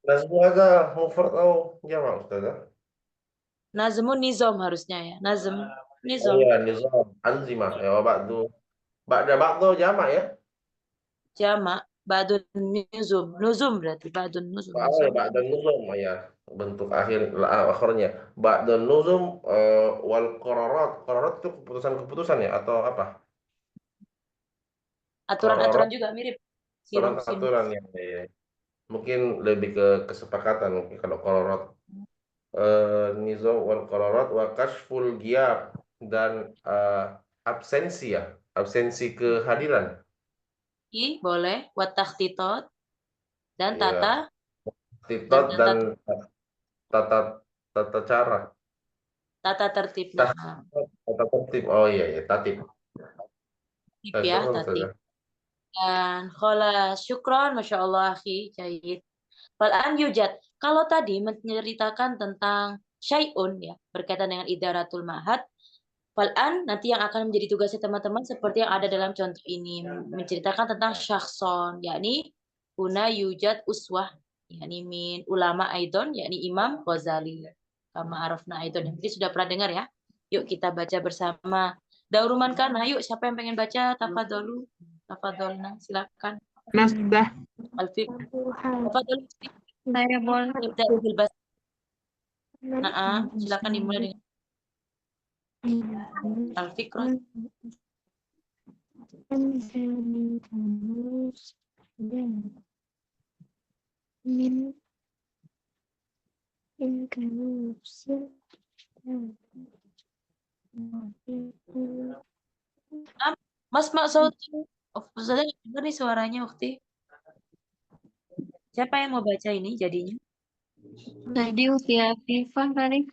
F: Nazmu agak mufrad atau jamak Ustazah?
A: Nazmun nizam harusnya ya. Nazm, nizam.
F: Iya, nizam, anzimah. Ya, ba'du jamak ya?
A: Jamak, ba'dun nuzum berarti ba'dun nuzum.
F: Ya, ba'dun nuzum ya. Bentuk akhirnya. Ba'dun nuzum wal qararat. Qararat itu keputusan-keputusan ya atau apa?
A: Aturan-aturan juga mirip.
F: Aturan ya. Mungkin lebih ke kesepakatan mungkin kalau qararat. Nizam wal qararat wa kashful giyab dan absensi ya, absensi kehadiran.
A: Boleh, wa takhtitot dan tata
F: titot dan tata cara.
A: Tata tertib.
F: Tata tertib. Oh iya ya, tatib.
A: Ya, tatib. Dan khola syukron, Masya Allah, akhi, jahit. Fal'an yujad. Kalau tadi menceritakan tentang syai'un, ya, berkaitan dengan idaratul ma'had, fal'an nanti yang akan menjadi tugasnya teman-teman seperti yang ada dalam contoh ini. Menceritakan tentang syakhson, yakni huna yujad uswah, yakni min ulama aidon, yakni Imam Ghazali. Kama arafna aidon. Jadi sudah pernah dengar ya? Yuk kita baca bersama. Dauruman kana, yuk siapa yang pengen baca? Tafadholu. Tafadholna, silakan.
C: Nasdah.
A: Alfiq. Tafadhol.
H: Saya boleh.
A: Silakan dimulai dengan Alfiq. Mas maksud Ustazah dengar nih suaranya Ukti. Siapa yang mau baca ini jadinya?
H: Tadi usia Viva tadi.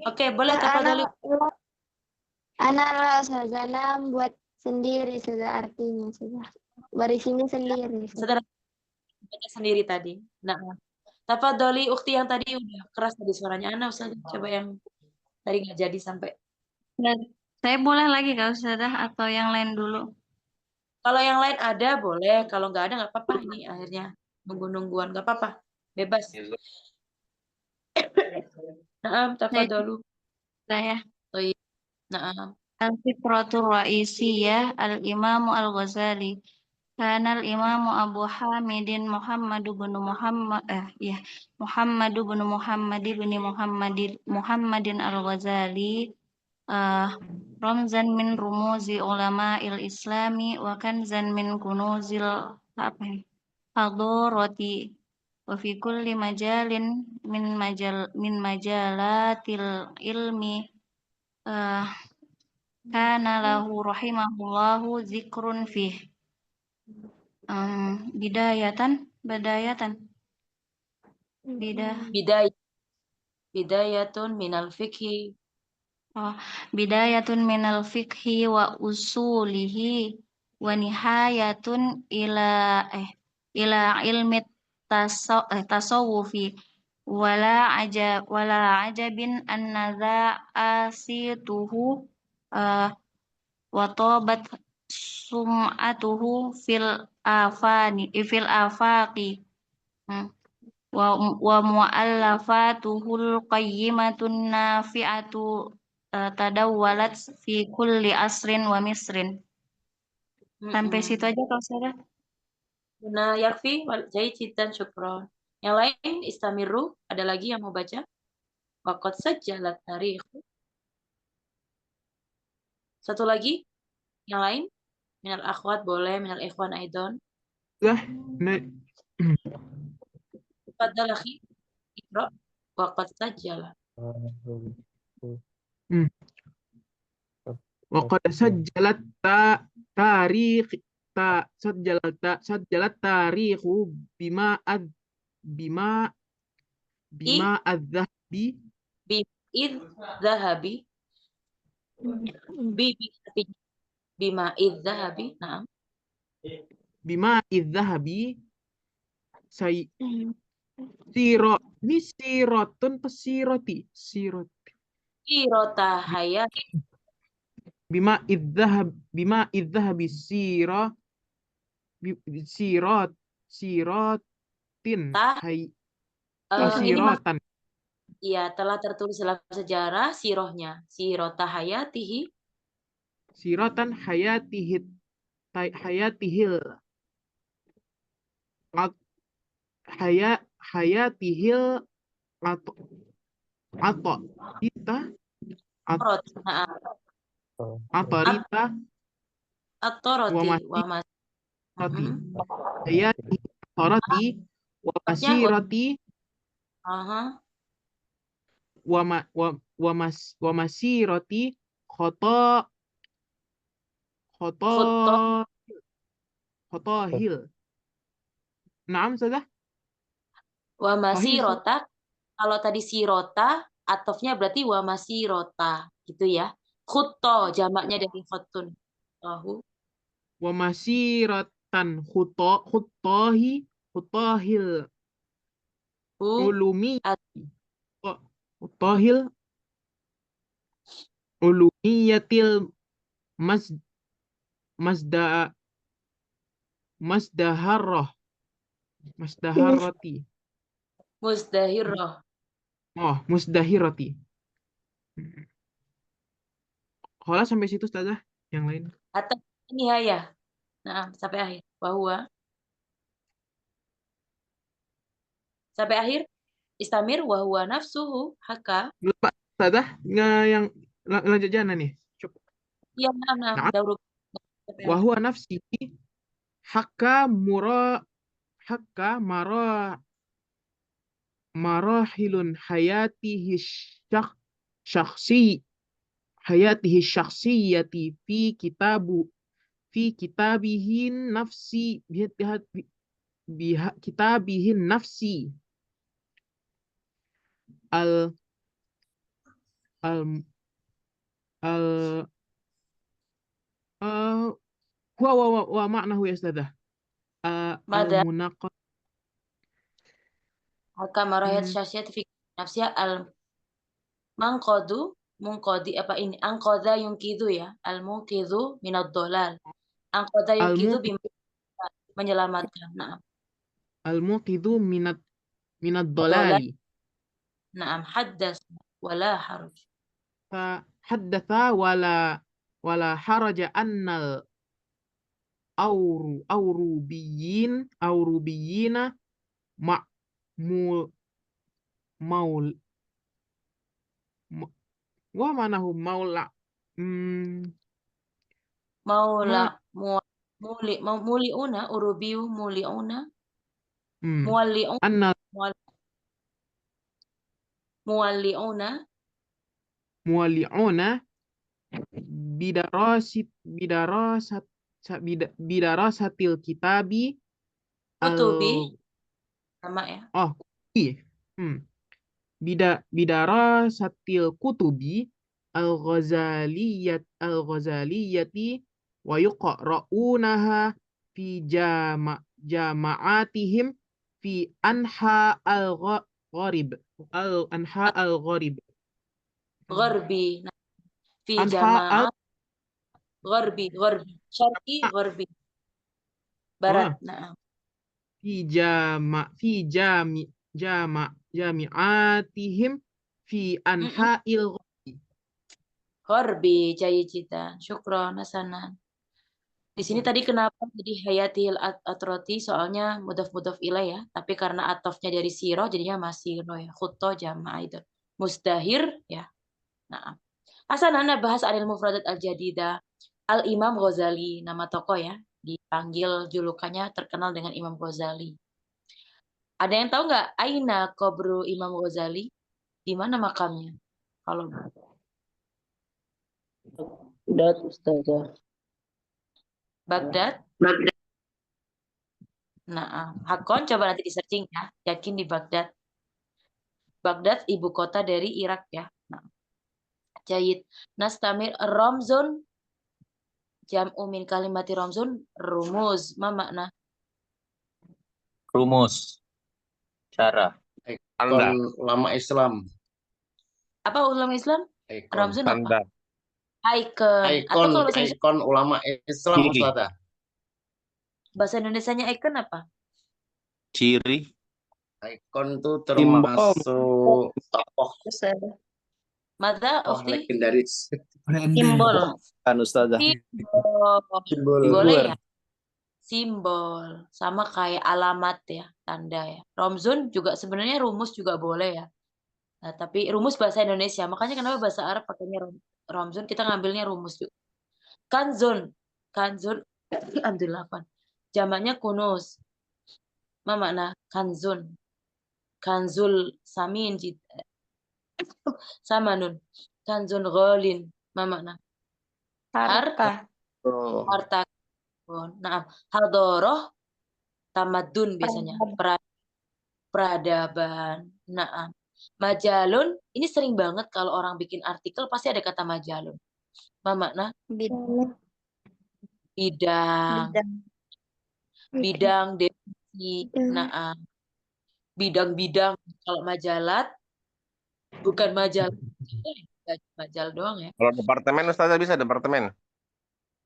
A: Oke, boleh tafadhol.
E: Anak Ustazah buat sendiri sudah artinya sudah. Barisinya sendiri.
A: Saudara baca sendiri tadi. Nah, Tafadholi ukhti yang tadi udah keras tadi suaranya Ana Ustazah. Coba yang tadi nggak jadi sampai.
H: Dan saya boleh lagi Kak Ustazah atau yang lain dulu?
A: Kalau yang lain ada boleh, kalau nggak ada nggak apa-apa. Ini akhirnya nunggu-nungguan nggak apa-apa, bebas. Naam, tafadholu.
H: Saya
A: Thayyib. Naam.
H: Al-Fikratur Ra'isiyah Al-Imamu Al-Ghazali. Kana al-Imamu Abu Hamidin Muhammadu bin Muhammadin Al-Ghazali ramzan min rumuzi ulama il-islami wa kanzan min kunuzil hadorati wa fi kulli majalin min majalatil ilmi kana lahu rahimahullahu zikrun fih bidayatan
A: Bidayatun minal fikhi.
H: bidayatun minal fikhi wa usulihi wa nihayatun ila ilmi tasawufi wala ajabin anna asituhu wa tabat sum'atuhu fil afaqi wa mu'allafatuhul qayyimatun nafi'atu tadawwalat fi kulli asrin wa misrin. Sampai situ aja Kak Ustazah.
A: Nah, yakfi wal jaidan syukron. Yang lain istamiru, ada lagi yang mau baca? Waqad sajjalat tarikh. Satu lagi? Yang lain? Minal akhwat boleh, minal ikhwan aidon. Tafadhal akhi. Iqra. Waqad sajjalat.
C: Waqad sajjalat tarikhu bima adz-dzahabi
A: Id zahabi. Bima id zahabi. Naam.
C: bima adz-dzahabi ini sirotun pesiroti
A: Sirota hayat.
C: bima idzahabi sirotin sirotan.
A: Iya, telah tertulis dalam sejarah sirohnya. Sirota hayatihi.
C: Sirotan hayatihil hayatihil atorita
A: Atoroti.
C: hayati atorati wa masirati wa masirati khotohil. Naam sudah.
A: Wa masirota. Kalau tadi sirota, atofnya berarti wa masirota, gitu ya. Khutto, jamaknya dari khutun. Tahu.
C: Wa masiratan khutohil ulumi khutohil ulumiyatil masdaharati. Musdahirati. Kalau sampai situ Ustazah, yang lain.
A: Atau nihaya. Nah, sampai akhir. Bahwa sampai akhir istamir wahwa nafsuhu haka.
C: Pak Ustazah, yang lanjut jana nih.
A: Iya, nah.
C: Wahwa nafsi haka marahilun hayatihi syakhsiyati fi kitabihin nafsi kitabihin nafsi huwa wa ma'nahu ya Ustazah al-munaqat
A: Hakama royat
C: Hmm,
A: syasyat fi nafsiha al munqadi apa ini angqadha yungkidu ya al munqidhu minad dolal angqadha yungkidu
C: al-muqid
A: menyelamatkan. Nah,
C: al-muqidhu minad
A: dolal.
C: dolali.
A: Nah, haddas wala haraj.
C: Haddatha wala haraja annal aurubiyina ma'mul maul ma- wa manahum maula
A: Maula muliuna urubiu muliuna mualliun
C: annal
A: mualliuna
C: muwalli'una bidarasatil kitabi
A: kutubi
C: al
A: sama ya.
C: kutubi bidarasatil kutubi al-ghazaliyati wa yuqra'unaha fi jama'atihim fi anha al-gharib
A: Gharbi. Nah, fi
C: anha
A: jama'at gharbi syarqi gharbi barat. Nah,
C: fi jami'atihim fi anha'il
A: gharbi jayyid. Syukron hasanan. Di sini tadi kenapa jadi hayatil atroti soalnya mudhaf ilaih ya, tapi karena atofnya dari siro jadinya masiro ya, khutto jamaah itu. Mustahir ya. Nah, Hasanana bahas anil mufradat al-jadidah. Al-Imam Ghazali, nama tokoh ya, dipanggil julukannya terkenal dengan Imam Ghazali. Ada yang tahu nggak aina kubru Imam Ghazali? Di mana makamnya? Kalau
I: Baghdad, Ustazah.
A: Baghdad? Nah, Hakon coba nanti di searching ya. Yakin di Baghdad. Baghdad ibu kota dari Irak ya. Nah, Jayid. Nastamir Ramzun jam'u min kalimati ramzun rumuz. Ma makna?
I: Rumus. Cara.
B: Ikon ulama Islam.
A: Apa ulama Islam?
B: Ikon.
A: Ramzun apa?
F: Tanda.
A: Icon. Atau
B: Ikon,
A: kalau bahasa Indonesia,
B: ikon ulama Islam,
I: Ciri.
B: Ustazah.
A: bahasa Indonesianya icon apa?
I: Ciri.
B: Ikon itu termasuk tokoh
A: Mata Ukti?
B: legendaris.
D: Branding.
G: Simbol.
I: Kan Ustazah.
A: Simbol.
B: Simbol.
A: Boleh ya? Simbol. Sama kayak alamat ya, tanda ya. Ramzun juga sebenarnya rumus juga boleh ya. Nah, tapi rumus bahasa Indonesia. Makanya kenapa bahasa Arab pakainya ramzun, kita ngambilnya rumus juga. Kanzun. Kanzun. Alhamdulillah. Jamaknya kunus. Ma makna kanzun. Kanzul samin. Sama nun. Kanzun ghalin. Ma makna?
G: Harta.
A: Harta. Nah, hadoroh tamadun biasanya. Peradaban. Nah, majalun ini sering banget kalau orang bikin artikel pasti ada kata majalun. Ma makna? Bidang. Bidang definisi. Nah, bidang-bidang. Kalau majalat bukan majal. Majal doang ya.
F: Kalau departemen Ustazah bisa departemen.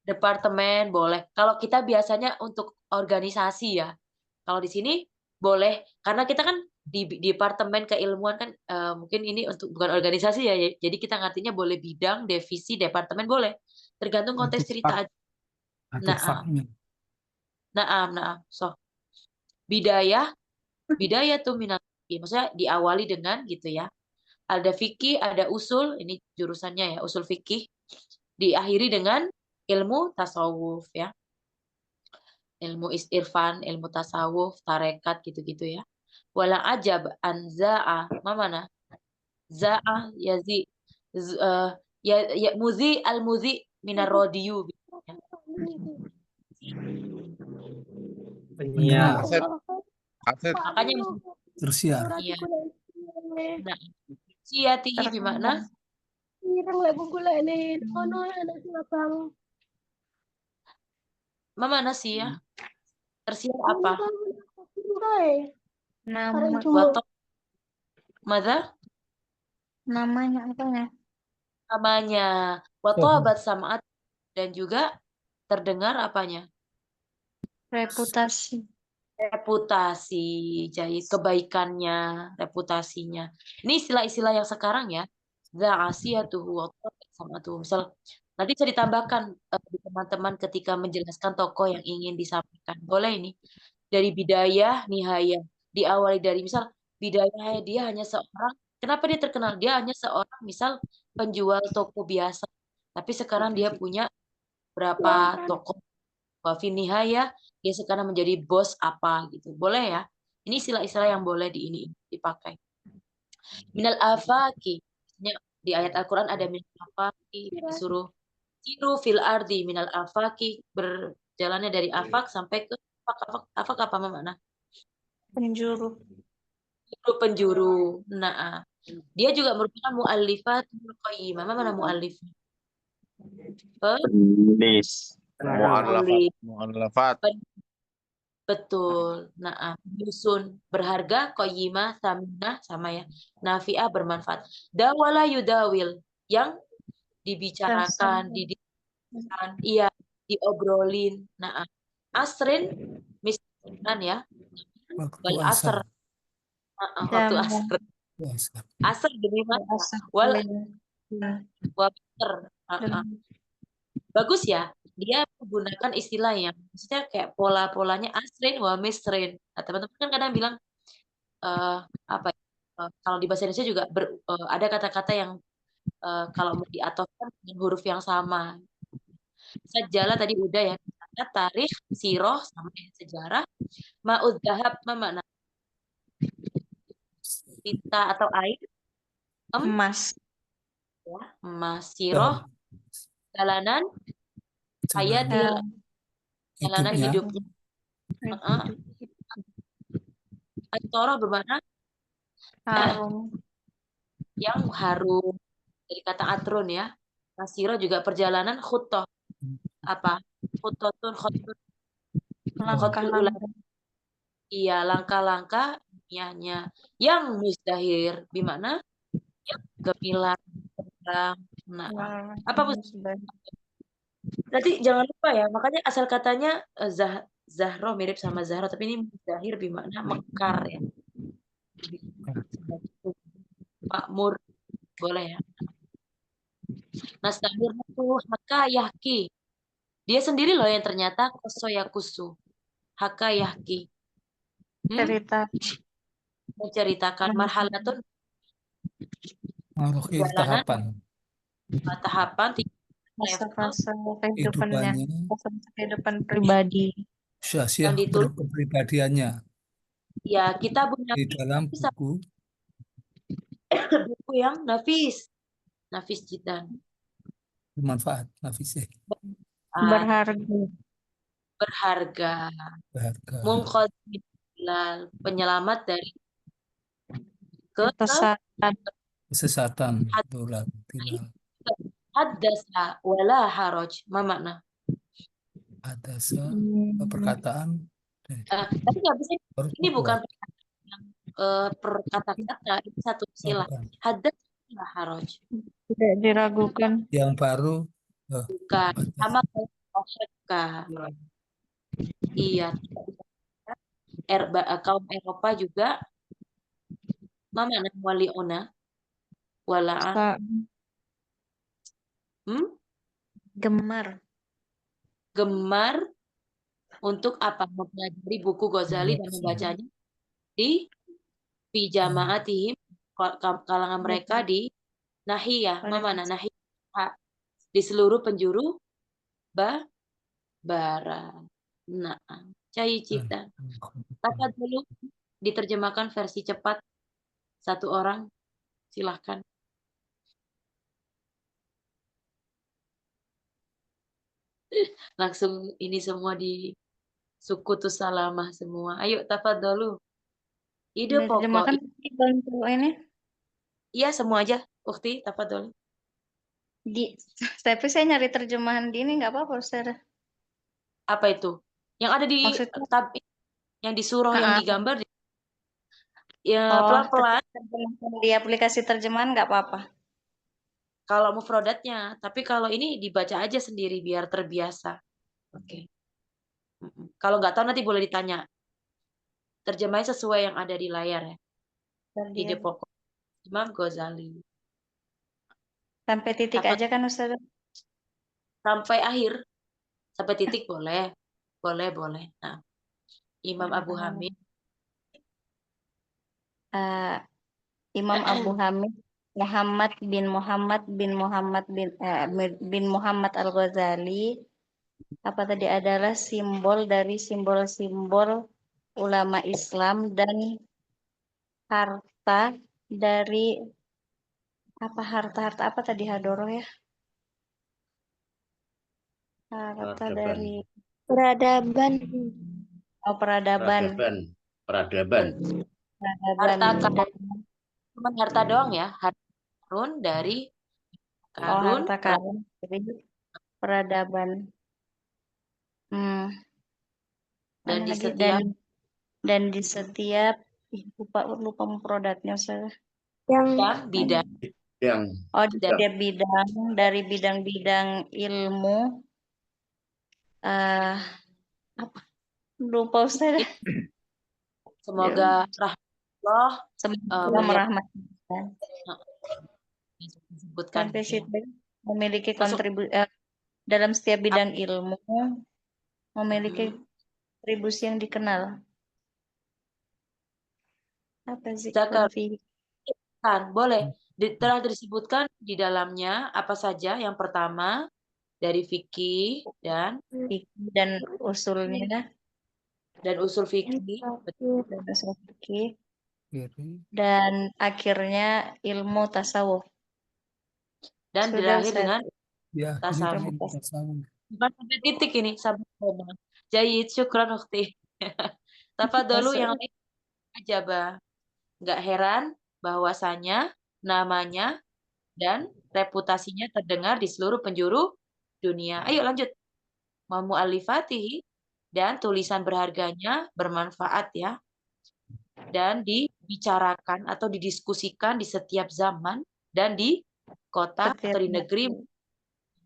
A: Departemen boleh. Kalau kita biasanya untuk organisasi ya. Kalau di sini boleh karena kita kan di departemen keilmuan kan mungkin ini untuk bukan organisasi ya. Jadi kita ngartinya boleh bidang, divisi, departemen boleh. Tergantung konteks cerita aja.
D: Atau faknya.
A: Naam. So, bidayah tuh minat. Maksudnya diawali dengan gitu ya. Ada fikih, ada usul, ini jurusannya ya, usul fikih. Diakhiri dengan ilmu tasawuf ya. Ilmu irfan, ilmu tasawuf, tarekat gitu-gitu ya. Wala ajab an za'a, mana? Za'a yazi ya muzi al muzi minar rodiyu.
D: Pendengar.
F: Aset.
A: Makanya
D: Tersiar.
A: iya. Nah, siyatihi bimana? Mama nasi ya. Tersiar apa?
G: Nama.
A: Watok Mada?
H: Namanya apa ya?
A: Namanya. Wa tabat sam'at, dan juga terdengar apanya?
H: Reputasi.
A: Reputasi, jadi kebaikannya, reputasinya. Ini istilah-istilah yang sekarang ya. Dza'asiyatuhu wa tabat sam'atuhu. Misal nanti bisa ditambahkan di teman-teman ketika menjelaskan tokoh yang ingin disampaikan. Boleh ini dari bidayah, nihayah. Diawali dari misal bidayah dia hanya seorang. Kenapa dia terkenal? Dia hanya seorang misal penjual toko biasa. Tapi sekarang dia punya berapa toko. Wafi nihayah dia sekarang menjadi bos apa gitu. Boleh ya? Ini istilah-istilah yang boleh dipakai. Minal afaki. Di ayat Al-Quran ada minal afaki, disuruh siru fil ardi minal afaki, berjalannya dari afak sampai ke afak apa makna?
H: Penjuru.
A: Penjuru. Nah, dia juga merupakan mu'allifat qayyimah. Mana mu'allif?
I: Penulis.
A: Penulis.
I: Mu'allafat.
A: Betul. Nah, nyusun berharga, qayyimah, saminah, sama ya. Nafi'ah bermanfaat. Dawala yudawil, yang dibicarakan, didiskusikan, iya, diobrolin. Nah, asrin, misalkan ya, wal asr. Waktu asr. Asr demi mana? Wal asr. Bagus ya. Dia menggunakan istilah yang maksudnya kayak pola-polanya asrin wa misrin. Nah, teman-teman kan kadang bilang apa ya, kalau di bahasa Indonesia juga ada kata-kata yang kalau mau diatofkan dengan huruf yang sama. Sajalah tadi udah ya. Tarikh, siroh, sama sejarah. Ma'ud dahab, mana? Tinta atau air.
H: Emas.
A: Ya, emas. Siroh, jalanan. Hayatil, jalanan hidupnya. At-Toroh bermakna
H: harum.
A: Yang harum. Dari kata atrun ya. Nasiro juga perjalanan khutoh. Apa? Khutotun, khutun.
H: Langkah-langkah.
A: Iya, langkah-langkah dunianya. Yang mustahir. Gimana? Yang gemilang. Nah, apa Berarti jangan lupa ya, makanya asal katanya Zahro mirip sama Zahra, tapi ini mustahir bermakna mekar ya. Makmur, boleh ya. Nastabir itu haka yahki. Dia sendiri loh yang ternyata kosoyakusu. Haka yahki.
H: Cerita.
A: Menceritakan marhalatun.
D: tahapan.
A: Tahapan
H: Fase-fase kehidupannya. Fase kehidupan pribadi.
D: Yang ditulis kepribadiannya.
A: Ya, kita punya
D: di dalam buku
A: yang nafis jidan.
D: Bermanfaat, nafis.
A: Berharga. Munqadhil, penyelamat dari
D: kesesatan.
A: Haddasa wala haraj. Ma makna?
D: Haddasa perkataan.
A: Tapi nggak bisa. Ini bukan perkata-kata, ini satu istilah. Haddasa wala haraj.
H: Tidak diragukan.
D: Yang baru.
A: Bukan. Sama kayak iya. Kaum Eropa juga. Ma makna wali'una? Wala'an. Gemar untuk apa? Mempelajari buku Ghazali dan membacanya di jamaatihim, kalangan mereka di nahiyah. Mana nahiyah? Di seluruh penjuru barat. Nah, cai cita. Apa dulu diterjemahkan versi cepat satu orang? Silahkan. Langsung ini semua di suku Salamah semua. Ayo tafadhalu. Ide pokok.
H: Bantu ini?
A: Iya, semua aja. Ukti, tafadhalu.
H: Tapi saya nyari terjemahan di ini nggak apa-apa, Ustaz.
A: Apa itu? Yang ada di tab, yang di surah yang digambar. Ya
H: Oh,
A: pelan-pelan
H: terjemahkan di aplikasi terjemahan nggak apa-apa.
A: kalau mufrodatnya, tapi kalau ini dibaca aja sendiri biar terbiasa. Oke. Kalau nggak tahu nanti boleh ditanya. Terjemahnya sesuai yang ada di layar ya. Ide
H: Terlihat.
A: pokok Imam Ghazali.
H: Sampai titik
A: Dapat
H: aja kan Ustazah?
A: sampai akhir, sampai titik boleh, boleh. Nah, Imam Abu Hamid
H: Eh, Imam Abu Hamid Muhammad bin Muhammad bin Muhammad bin Muhammad Al-Ghazali apa tadi adalah simbol dari simbol-simbol ulama Islam dan harta dari harta apa tadi Hadoro ya? Harta
B: Peradaban.
H: dari
E: Peradaban.
H: peradaban.
B: Peradaban.
A: harta
H: Dan
A: cuma harta doang ya, harta karun dari karun
H: harta karun dari peradaban.
A: dan
H: Mana
A: di
H: lagi?
A: setiap
H: Dan di setiap lupa produknya saya.
E: Yang
A: bidang
B: Yang
H: Di setiap bidang dari bidang-bidang ilmu apa? Lupa Ustaz.
A: semoga rahmatullah
H: Semoga merahmati kita.
A: disebutkan
H: Sampai situ memiliki
A: Masuk.
H: kontribusi dalam setiap bidang ilmu memiliki kontribusi yang dikenal. Apa sih?
A: Zakar. Kan, boleh. Telah disebutkan di dalamnya apa saja. Yang pertama dari fikih dan
H: usulnya
A: dan usul fikih
H: dan usul fikih
D: Kiri.
H: dan akhirnya ilmu tasawuf.
A: dan
H: Sudah,
A: berakhir
H: Ustaz.
A: dengan
D: Ya,
A: tasawuf.
D: ini tasawuf.
A: Bukan sampai titik ini, sabar. Jayid, syukran ukhti. Tafadholu yang lain aja, Bah. Nggak heran bahwasanya namanya dan reputasinya terdengar di seluruh penjuru dunia. Ayo lanjut. Mamu alifatihi dan tulisan berharganya bermanfaat ya. Dan dibicarakan atau didiskusikan di setiap zaman dan di kota atau di negeri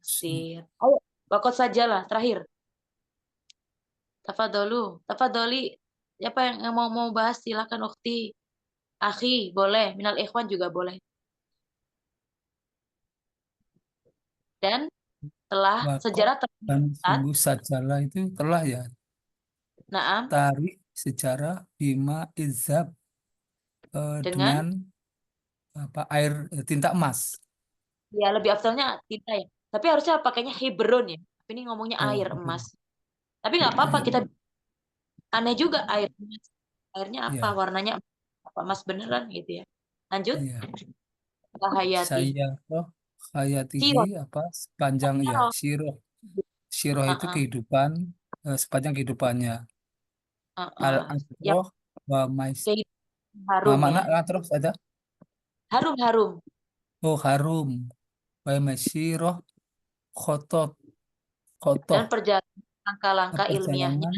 A: Mesir. Ayo, bakot sajalah terakhir. Tafadholi. Siapa yang mau bahas silakan ukhti. Akhi, boleh. Minal ikhwan juga boleh. Dan telah sejarah
D: Dan sungguh sajalah itu telah ya.
A: Naam.
D: Tarik sejarah bima izhab dengan air tinta emas.
A: Ya, lebih afdalnya tinta ya. Tapi harusnya pakainya hibron ya. Tapi ini ngomongnya air emas. Tapi nggak apa-apa, kita aneh juga air emas. Airnya apa? Warnanya apa? Emas beneran gitu ya. Lanjut.
D: Saya hayatihi apa sepanjang ya Siroh itu kehidupan sepanjang kehidupannya. Al-Atroh wa mais.
A: Harum
D: Mana
A: ya.
D: Al-Atroh ada?
A: Harum.
D: Oh, harum. Wa maisiroh khotot.
A: Dan perjalanan langkah-langkah ilmiahnya.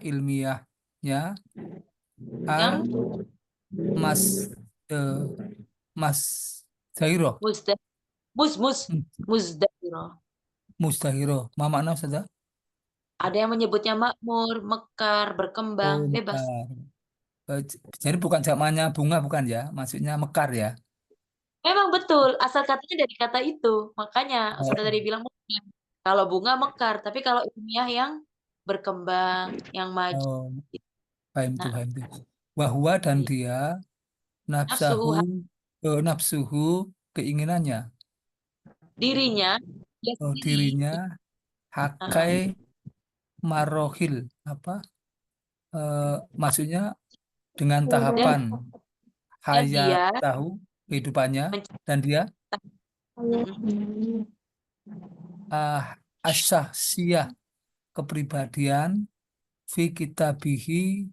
D: Ilmiahnya Mas Zairo. Mustahiro. Ma makna saja?
A: Ada yang menyebutnya makmur, mekar, berkembang, bebas.
D: Jadi bukan zamannya bunga bukan ya? Maksudnya mekar ya?
A: Memang betul, asal katanya dari kata itu. Makanya sudah tadi bilang kalau bunga mekar, tapi kalau ilmiah yang berkembang, yang maju.
D: Paham tuh. Wahwa dan dia nafsuhu keinginannya.
A: Dirinya
D: hakai marohil apa? Maksudnya dengan tahapan hayat tahu kehidupannya dan dia asyahsiyah kepribadian fi kitabihi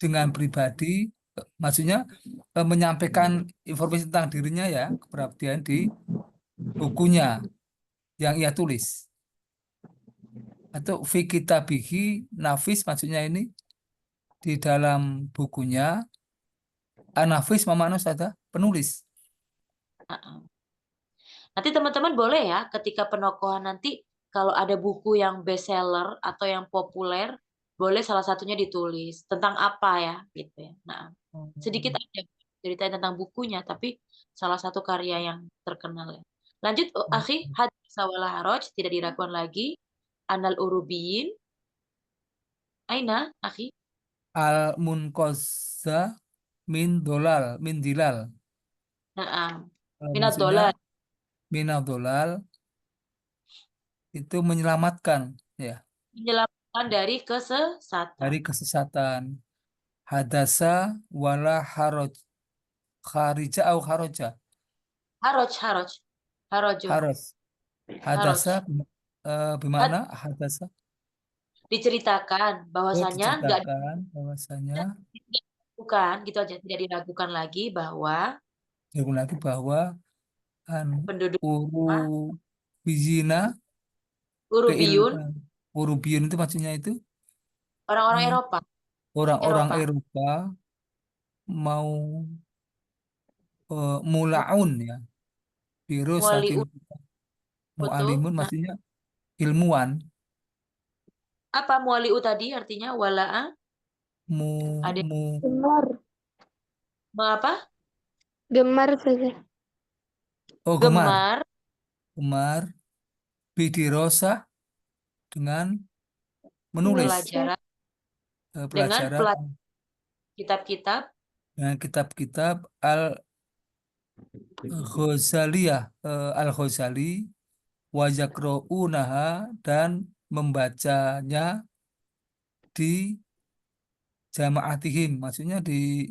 D: dengan pribadi maksudnya menyampaikan informasi tentang dirinya ya kepribadian di bukunya yang ia tulis. Atau fi kitabihi Nafis maksudnya ini di dalam bukunya. Nafis mana Ustazah? Penulis.
A: Nanti teman-teman boleh ya ketika penokohan nanti kalau ada buku yang bestseller atau yang populer, boleh salah satunya ditulis tentang apa ya gitu ya. Nah, sedikit aja ceritain tentang bukunya, tapi salah satu karya yang terkenal ya. Lanjut, akhi, hadis wala haraj, tidak diragukan lagi. Anal urubiyin. Aina, akhi?
D: Al munqazza min dilal.
A: Nah, minat
D: Maksudnya
A: dolar.
D: minadolal itu menyelamatkan ya
A: Menyelamatkan dari kesesatan.
D: dari kesesatan. Hadasa wala haraj. Kharija au kharaja.
A: Haraj. Harajun.
D: Haraj. Hadasa bimana hadasa?
A: Diceritakan bahwasanya nggak
D: Diceritakan bahwasanya
A: diragukan gitu aja, tidak diragukan lagi bahwa
D: lagi bahwa
A: penduduk
D: urubiyina
A: Urubiyun,
D: urubiyun itu maksudnya itu
A: orang-orang Eropa.
D: orang-orang Eropa mau mulaun ya
A: Mualiun
D: mualimun maksudnya ilmuwan.
A: Apa mualiu tadi artinya wala'a?
E: Gemar.
A: Apa?
E: Gemar saja.
D: Oh, gemar bidirosa dengan menulis
A: Dengan
D: pelajaran
A: kitab-kitab
D: dengan kitab-kitab Al-Ghazali wa yaqra'unaha dan membacanya di jamaatihim, maksudnya di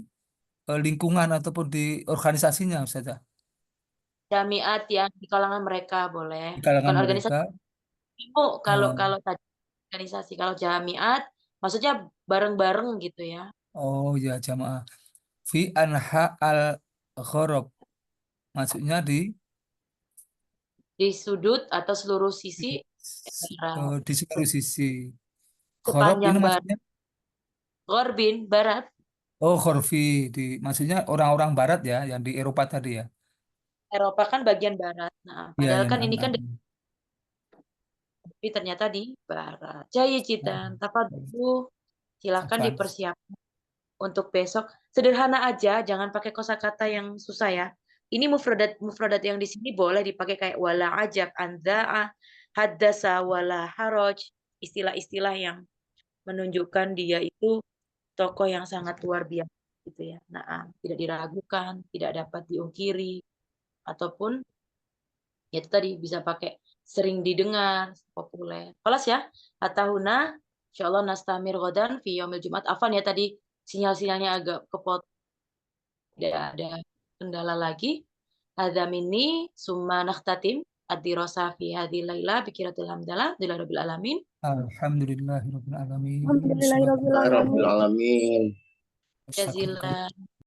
D: lingkungan ataupun di organisasinya Ustazah.
A: jamiat yang di kalangan mereka boleh.
D: Di kalangan
A: Bukan
D: mereka.
A: organisasi. Kalau tadi organisasi, kalau jamiat maksudnya bareng-bareng gitu ya.
D: Oh ya, jamaah. Fi anha al-ghorab. Maksudnya di
A: sudut atau seluruh sisi
D: di seluruh sisi. Ghorab
A: sepanjang
D: ini maksudnya
A: Gorbin, barat.
D: oh Khorfi maksudnya orang-orang barat ya yang di Eropa tadi ya.
A: Eropa kan bagian barat. Nah, padahal kan ini kan tapi ternyata di barat. Jaya Citan, tafadhol. Silakan dipersiapkan untuk besok. Sederhana aja, jangan pakai kosakata yang susah ya. Ini mufradat yang di sini boleh dipakai kayak wala ajab, anza'a, haddasa, wala haraj, istilah-istilah yang menunjukkan dia itu tokoh yang sangat luar biasa gitu ya. Nah, tidak diragukan, tidak dapat diungkiri ataupun ya itu tadi bisa pakai sering didengar, populer. Kelas ya. Atahuna insyaallah nastamir ghadan fi yaumil Jumat. Afan ya tadi sinyal-sinyalnya agak kepotong. Tidak ada kendala lagi. Hadza minni summa nakhtatim ad-dirasa fi hadhil laila bi qiraatil hamdalah lillahirabbil alamin.
D: Alhamdulillahirabbil alamin.
E: Alhamdulillahirabbil alamin.
B: Alamin.
A: Jazilan.